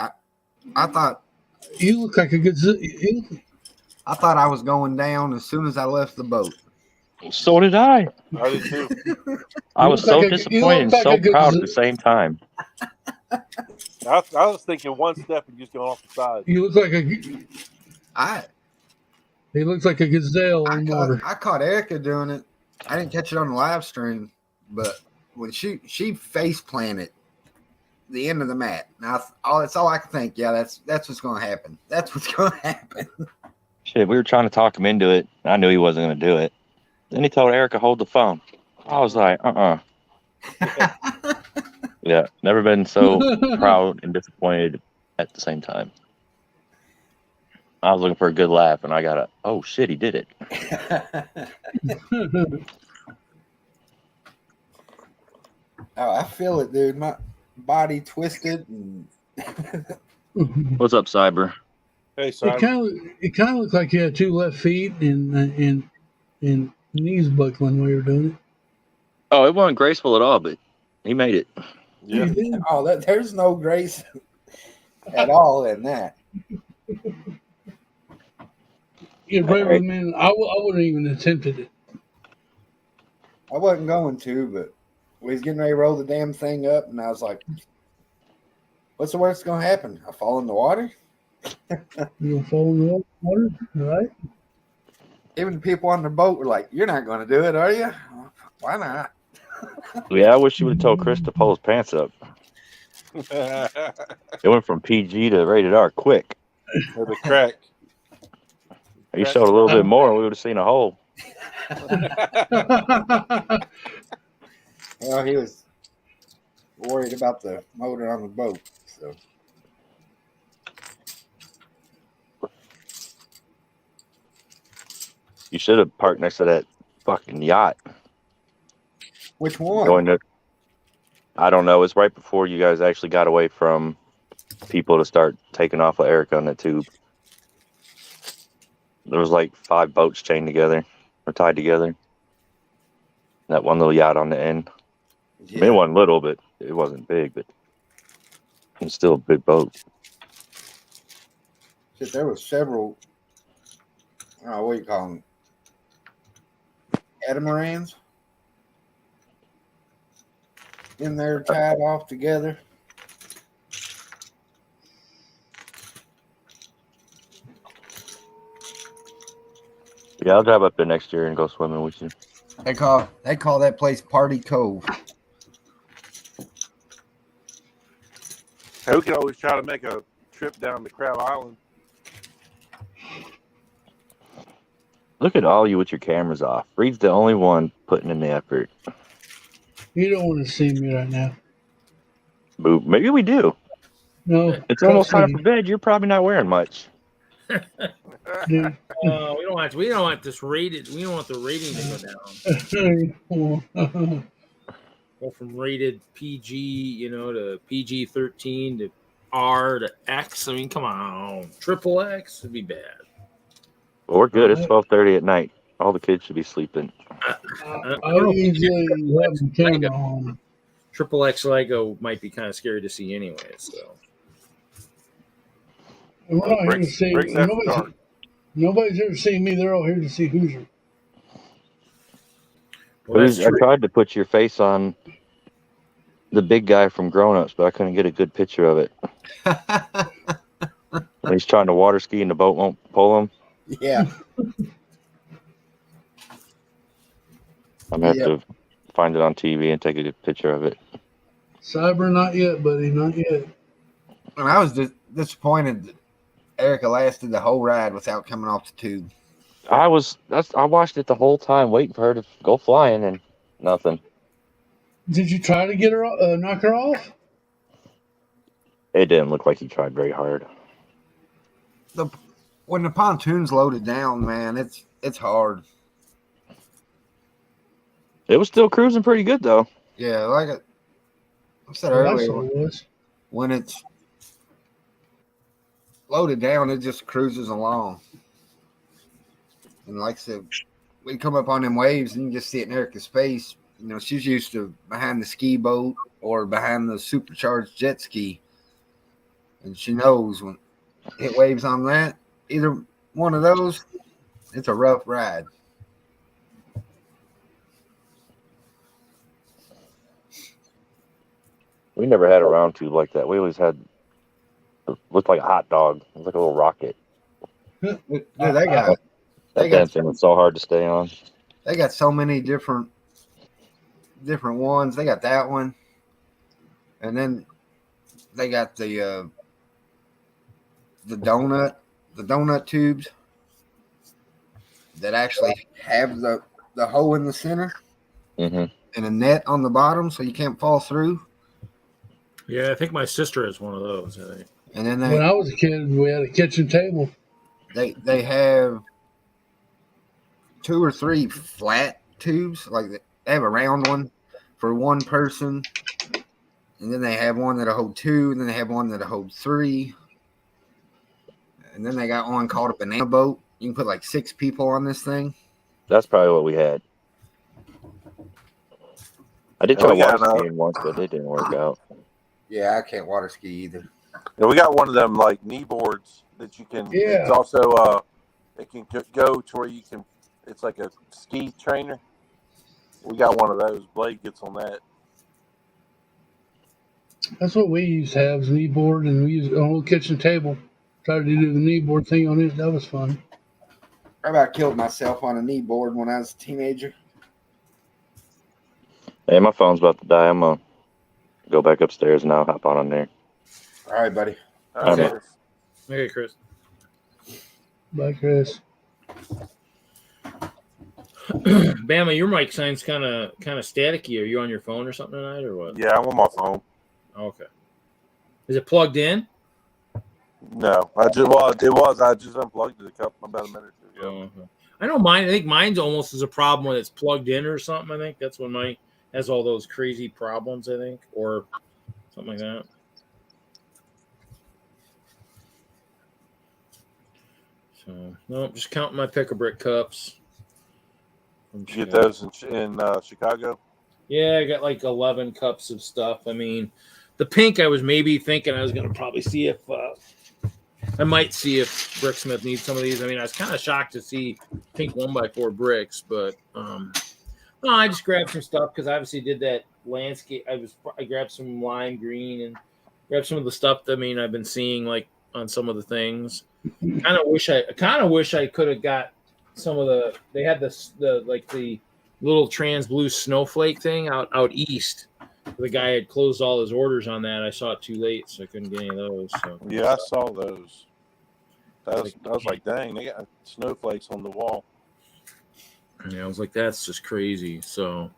I thought You look like a good. I thought I was going down as soon as I left the boat. So did I. I did too. I was look so like disappointed and like so a good proud at the same time. I was thinking one step and just going off the side. You look like a. I He looks like a gazelle in water. I caught Erica doing it. I didn't catch it on the live stream, but when she face planted the end of the mat. Now that's all I can think. Yeah, that's what's going to happen. That's what's going to happen. Shit, we were trying to talk him into it. I knew he wasn't going to do it. Then he told Erica, hold the phone. I was like, Yeah, never been so proud and disappointed at the same time. I was looking for a good laugh, and I got oh, shit, he did it. Oh, I feel it, dude. My body twisted. And What's up, Cyber? Hey, Simon. It kind of looked like you had two left feet and knees buckling while you were doing it. Oh, it wasn't graceful at all, but he made it. Yeah. You did. there's no grace at all in that. You're braver than me. I wouldn't even attempted it. I wasn't going to, but we was getting ready to roll the damn thing up, and I was like, what's the worst going to happen? I fall in the water? You gonna fall in the water, right? Even the people on the boat were like, you're not going to do it, are you? Why not? Yeah, I wish you would have told Chris to pull his pants up. It went from PG to rated R quick. Or the crack. He showed a little bit more, and we would have seen a hole. Well, he was worried about the motor on the boat. So You should have parked next to that fucking yacht. which one? Going to, I don't know. It's right before you guys actually got away from people to start taking off with Erica on the tube. There was like 5 boats chained together or tied together. That one little yacht on the end. I mean, it wasn't little, but it wasn't big, but it's still a big boat. Shit, there was several. What do you call them? Catamarans in there tied off together. Yeah, I'll drive up there next year and go swimming with you. They call that place Party Cove. Hey, we can always try to make a trip down to Crab Island. Look at all you with your cameras off. Reed's the only one putting in the effort. You don't want to see me right now. Boo. Maybe we do. No, It's trust almost time me, for bed. You're probably not wearing much. dude. We don't want to. We don't want this rated. We don't want the rating to go down. Go from rated PG, to PG-13 to R to X. I mean, come on, triple X would be bad. Well, we're good. It's I- 12:30 at night. All the kids should be sleeping. I don't know if usually have the camera on. Triple X Lego might be kind of scary to see anyway. So And we're not here to Bricks, see. bricks after dark. Nobody's here to see me. They're all here to see Hoosier. well, that's I true. tried to put your face on the big guy from Grown Ups, but I couldn't get a good picture of it. When he's trying to water ski and the boat won't pull him. Yeah. I'm gonna have to find it on TV and take a good picture of it. Cyber, not yet, buddy. Not yet. And I was disappointed that Erica lasted the whole ride without coming off the tube. I watched it the whole time, waiting for her to go flying, and nothing. Did you try to get her, knock her off? It didn't look like he tried very hard. When the pontoon's loaded down, man, it's hard. It was still cruising pretty good though. Yeah, like I said Well, I earlier, saw it was. when it's loaded down, it just cruises along. And like I said, we come up on them waves and you can just see it in Erica's face. She's used to behind the ski boat or behind the supercharged jet ski. And she knows when it waves on that, either one of those, it's a rough ride. We never had a round tube like that. We always had it looked like a hot dog. It was like a little rocket. Yeah, they got That damn thing was so hard to stay on. They got so many different ones. They got that one, and then they got the donut tubes that actually have the hole in the center Mm-hmm. and a net on the bottom, so you can't fall through. Yeah, I think my sister has one of those. I think. And then When I was a kid, we had a kitchen table. they have 2 or 3 flat tubes, like they have a round one for one person, and then they have one that'll hold 2, and then they have one that'll hold 3, and then they got one called a banana boat. You can put like 6 people on this thing. That's probably what we had. I did try water skiing once, but it didn't work out. Yeah, I can't water ski either. Yeah, we got one of them like knee boards that you can. Yeah. It's also it can go to where you can. It's like a ski trainer. We got one of those. Blade gets on that. That's what we used to have, was a knee board, and we used a whole kitchen table. Tried to do the knee board thing on it. That was fun. I about killed myself on a knee board when I was a teenager. Hey, my phone's about to die. I'm gonna go back upstairs and I'll hop on there. All right, buddy. All Okay. right. Okay, Chris. Bye, Chris. Bama, your mic sign's kind of staticky. Are you on your phone or something tonight, or what? Yeah, I'm on my phone. Okay. Is it plugged in? No, it was. I just unplugged it about a minute ago. Oh, okay. I know mine. I think mine's almost is a problem when it's plugged in or something. I think that's when mine has all those crazy problems. I think, or something like that. So no, just counting my pick-a-brick cups. Did you get those in Chicago? Yeah, I got like 11 cups of stuff. I mean, the pink, I was maybe thinking I was going to probably see if I might see if Bricksmith needs some of these. I mean, I was kind of shocked to see pink 1x4 bricks, but no, I just grabbed some stuff because I obviously did that landscape. I grabbed some lime green and grabbed some of the stuff that, I mean, I've been seeing like on some of the things. Kind of wish I could have got some of the. They had the little trans blue snowflake thing out east. The guy had closed all his orders on that. I saw it too late, so I couldn't get any of those. So. Yeah, I saw those. I was like, dang, they got snowflakes on the wall. Yeah, I was like, that's just crazy. So,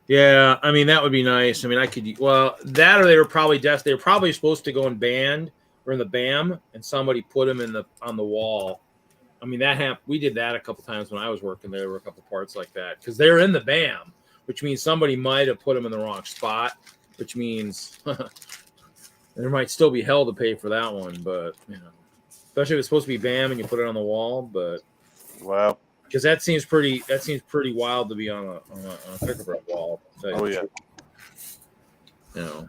Yeah, I mean that would be nice. I mean, I could that or they were probably supposed to go in band or in the BAM, and somebody put them on the wall. I mean that happened. We did that a couple times when I was working there. There were a couple parts like that because they're in the BAM, which means somebody might have put them in the wrong spot, which means there might still be hell to pay for that one. But especially if it's supposed to be BAM and you put it on the wall, but Wow. because that seems pretty wild to be on a pickup wall. Oh yeah. So.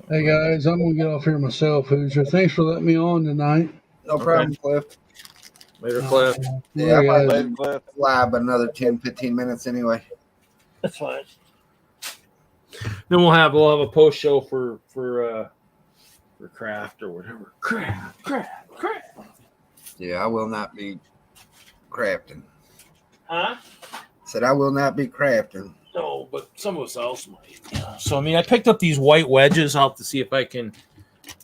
Hey guys, I'm gonna get off here myself, Hoosier. Thanks for letting me on tonight. No problem, Cliff. Later, Cliff. Yeah, I guys. Later, Cliff. Fly but another 10, 15 minutes anyway. That's fine. Then we'll have a post show for craft or whatever. Craft. Yeah, I will not be crafting. Huh? Said I will not be crafting. No, but some of us else might. Yeah. So I mean, I picked up these white wedges. I'll have to see if I can.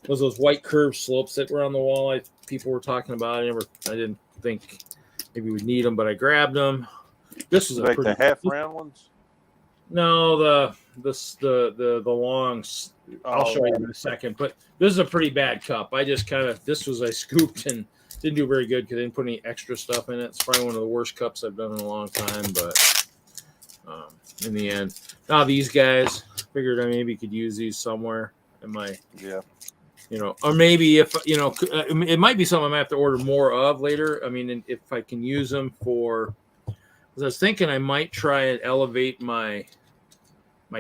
Those white curved slopes that were on the wall. People were talking about. I didn't think maybe we'd need them, but I grabbed them. This is Like the half round ones. No, the longs. I'll show you in a second. But this is a pretty bad cup. I scooped and didn't do very good because I didn't put any extra stuff in it. It's probably one of the worst cups I've done in a long time. But in the end, now these guys figured I maybe could use these somewhere in my or maybe if it might be something I might have to order more of later. I mean, if I can use them for. I was thinking I might try and elevate my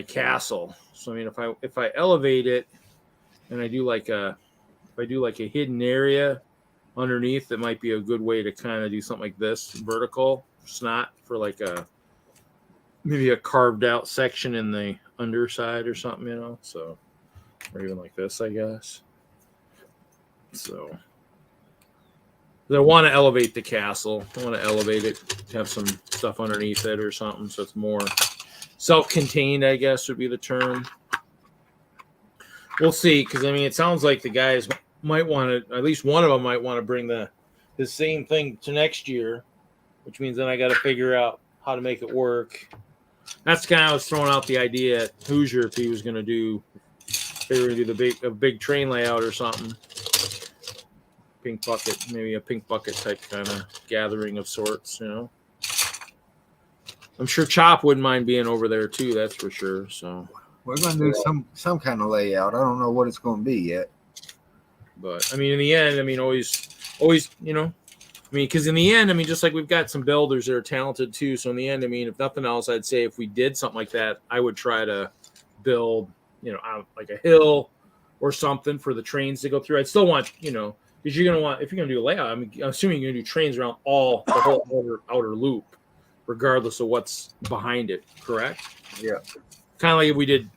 castle. So I mean, if I elevate it, and I do like a hidden area underneath, that might be a good way to kind of do something like this vertical snot for like maybe a carved out section in the underside or something, So, or even like this, I guess. So. I want to elevate the castle. I want to elevate it, have some stuff underneath it or something, so it's more self-contained, I guess would be the term. We'll see, because I mean, it sounds like the guys might want to, at least one of them might want to bring the same thing to next year, which means then I got to figure out how to make it work. That's kind of I was throwing out the idea at Hoosier if he was going to do, they were going to do a big train layout or something. Pink bucket, maybe a pink bucket type kind of gathering of sorts, I'm sure Chop wouldn't mind being over there too, that's for sure. So we're gonna do some kind of layout. I don't know what it's gonna be yet. But I mean, in the end, I mean, always, because in the end, I mean, just like we've got some builders that are talented too. So in the end, I mean, if nothing else, I'd say if we did something like that, I would try to build, like a hill or something for the trains to go through. I'd still want, because you're gonna want, if you're gonna do a layout, I'm assuming you're gonna do trains around the whole outer loop, regardless of what's behind it. Correct? Yeah. Kind of like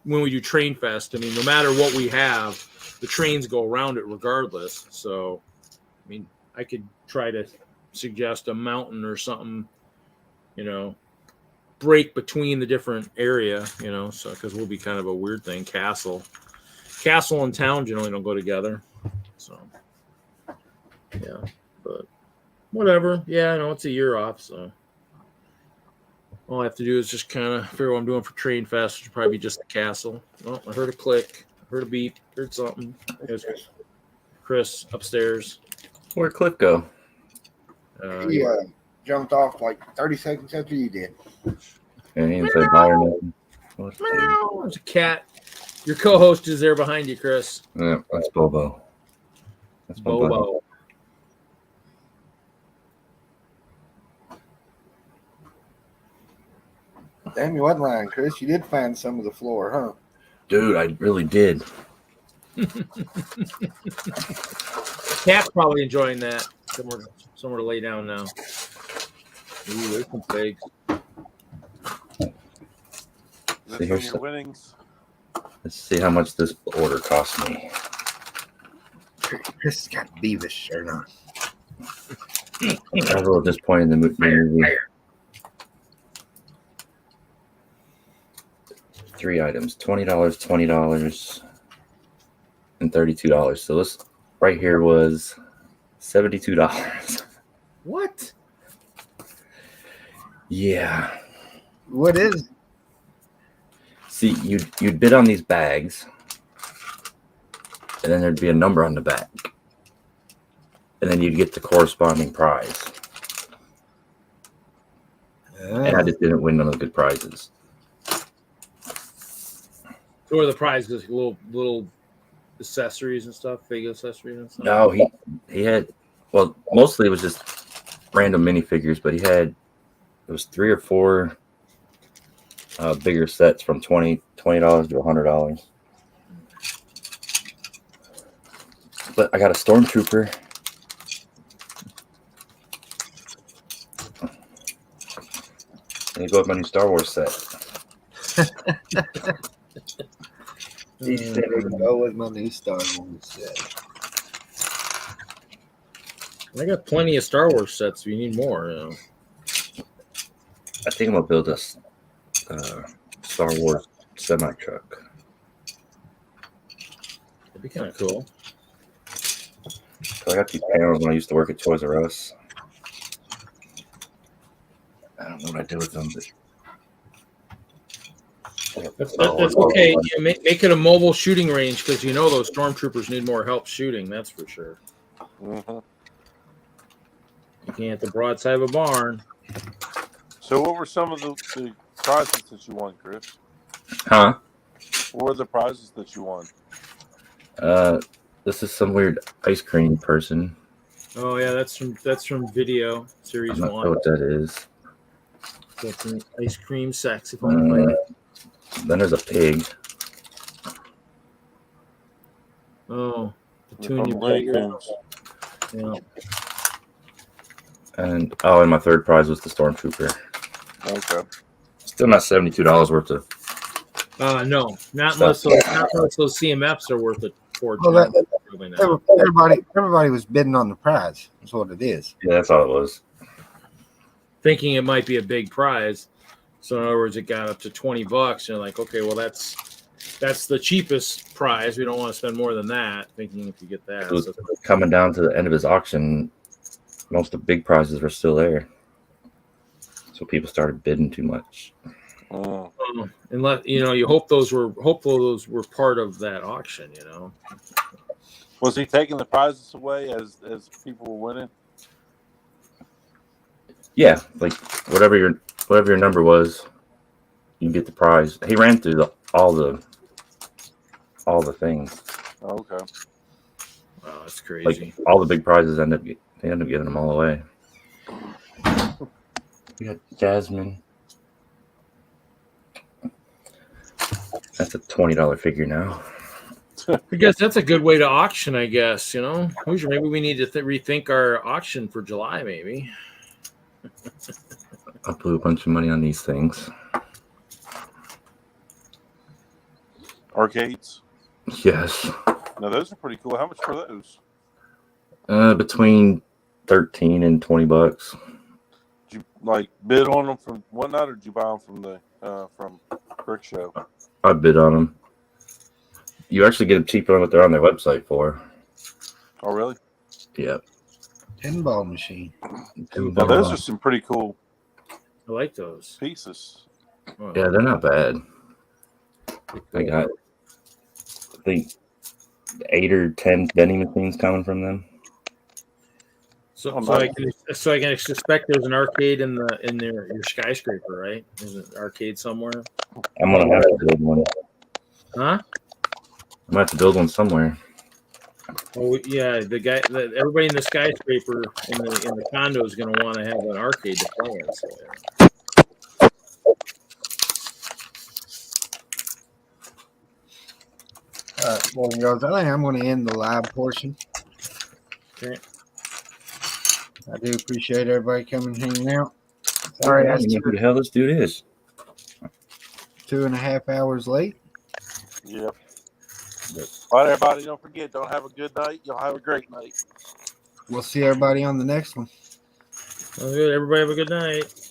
when we do Train Fest. I mean, no matter what we have, the trains go around it regardless. So, I mean, I could try to suggest a mountain or something, break between the different area, so because we'll be kind of a weird thing. Castle and town generally don't go together, so. Yeah, but whatever. Yeah, I know it's a year off, so all I have to do is just kind of figure what I'm doing for Train Fest, which will probably be just the castle. Oh, I heard a click, heard a beep, heard something. There's Chris upstairs. Where'd Cliff go? He jumped off like 30 seconds after you did. Yeah, he didn't say hi or nothing. There's a cat. Your co-host is there behind you, Chris. Yeah, that's Bobo. That's my buddy. Bobo. Damn, you wasn't lying, Chris. You did find some of the floor, huh? Dude, I really did. Cat's probably enjoying that. Somewhere to lay down now. Ooh, there's some pigs. See, here's Your winnings. Let's see how much this order cost me. Chris has got Beavis shirt on. I was a little disappointed in the movie. 3 items, $20, $20, and $32. So this right here was $72. What? Yeah. What is See, you'd bid on these bags, and then there'd be a number on the back, and then you'd get the corresponding prize. And I just didn't win none of the good prizes. Or the prizes, little accessories and stuff, fake accessories and stuff. No, he had, well, mostly it was just random minifigures, but it was 3 or 4 bigger sets from $20 to $100. But I got a Stormtrooper. And you go with my new Star Wars set. He said it would go with my new Star Wars set. I got plenty of Star Wars sets. If you need more, you know. I think I'm gonna build a Star Wars semi truck. That'd be kind of cool. So I got these panels when I used to work at Toys R Us. I don't know what I did with them, but That's okay. Yeah, make it a mobile shooting range because you know those stormtroopers need more help shooting. That's for sure. Mm-hmm. You can't hit the broadside of a barn. So, what were some of the prizes that you won, Chris? Huh? What were the prizes that you won? This is some weird ice cream person. Oh yeah, that's from Video Series I'm not 1. sure what that is. That's an ice cream saxophone. Then there's a pig. Oh, the From tune you Looney play. Tunes. Yeah. And my third prize was the Stormtrooper. Okay. Still not $72 worth of. No, not unless those CMFs are worth a fortune. Well, Probably not. Everybody was bidding on the prize. That's what it is. Yeah, that's all it was. Thinking it might be a big prize. So in other words, it got up to $20. You're like, okay, well that's the cheapest prize. We don't want to spend more than that. Thinking if you get that, It was coming down to the end of his auction. Most of the big prizes were still there, so people started bidding too much. Unless you hope those were part of that auction. You know. Was he taking the prizes away as people were winning? Yeah, like whatever your number was, you get the prize. He ran through all the things. Oh, okay. Wow, that's crazy. Like all the big prizes they end up giving them all away. We got Jasmine. That's a $20 figure now. I guess that's a good way to auction. I guess Hoosier. Maybe we need to rethink our auction for July. Maybe. I blew a bunch of money on these things. Arcades. Yes. Now those are pretty cool. How much were those? Between $13 and $20. Did you like bid on them from Whatnot, or did you buy them from Brick Show? I bid on them. You actually get them cheaper than what they're on their website for. Oh, really? Yep. Pinball machine. Now those are some pretty cool I like those. pieces. Oh. Yeah, they're not bad. I got, I think, 8 or 10 vending machines coming from them. So I can expect there's an arcade in your skyscraper, right? There's an arcade somewhere. I'm gonna have to build one. Huh? I'm gonna have to build one somewhere. Oh yeah, everybody in the skyscraper in the condo is going to want to have an arcade to play in. So, Well, girls, I think I'm going to end the live portion. okay. I do appreciate everybody coming and hanging out. Sorry, I I don't know who the hell this dude is. 2.5 hours late. Yep. All right, everybody. Don't forget. Don't have a good night. You'll have a great night. We'll see everybody on the next one. Well, good. Everybody have a good night.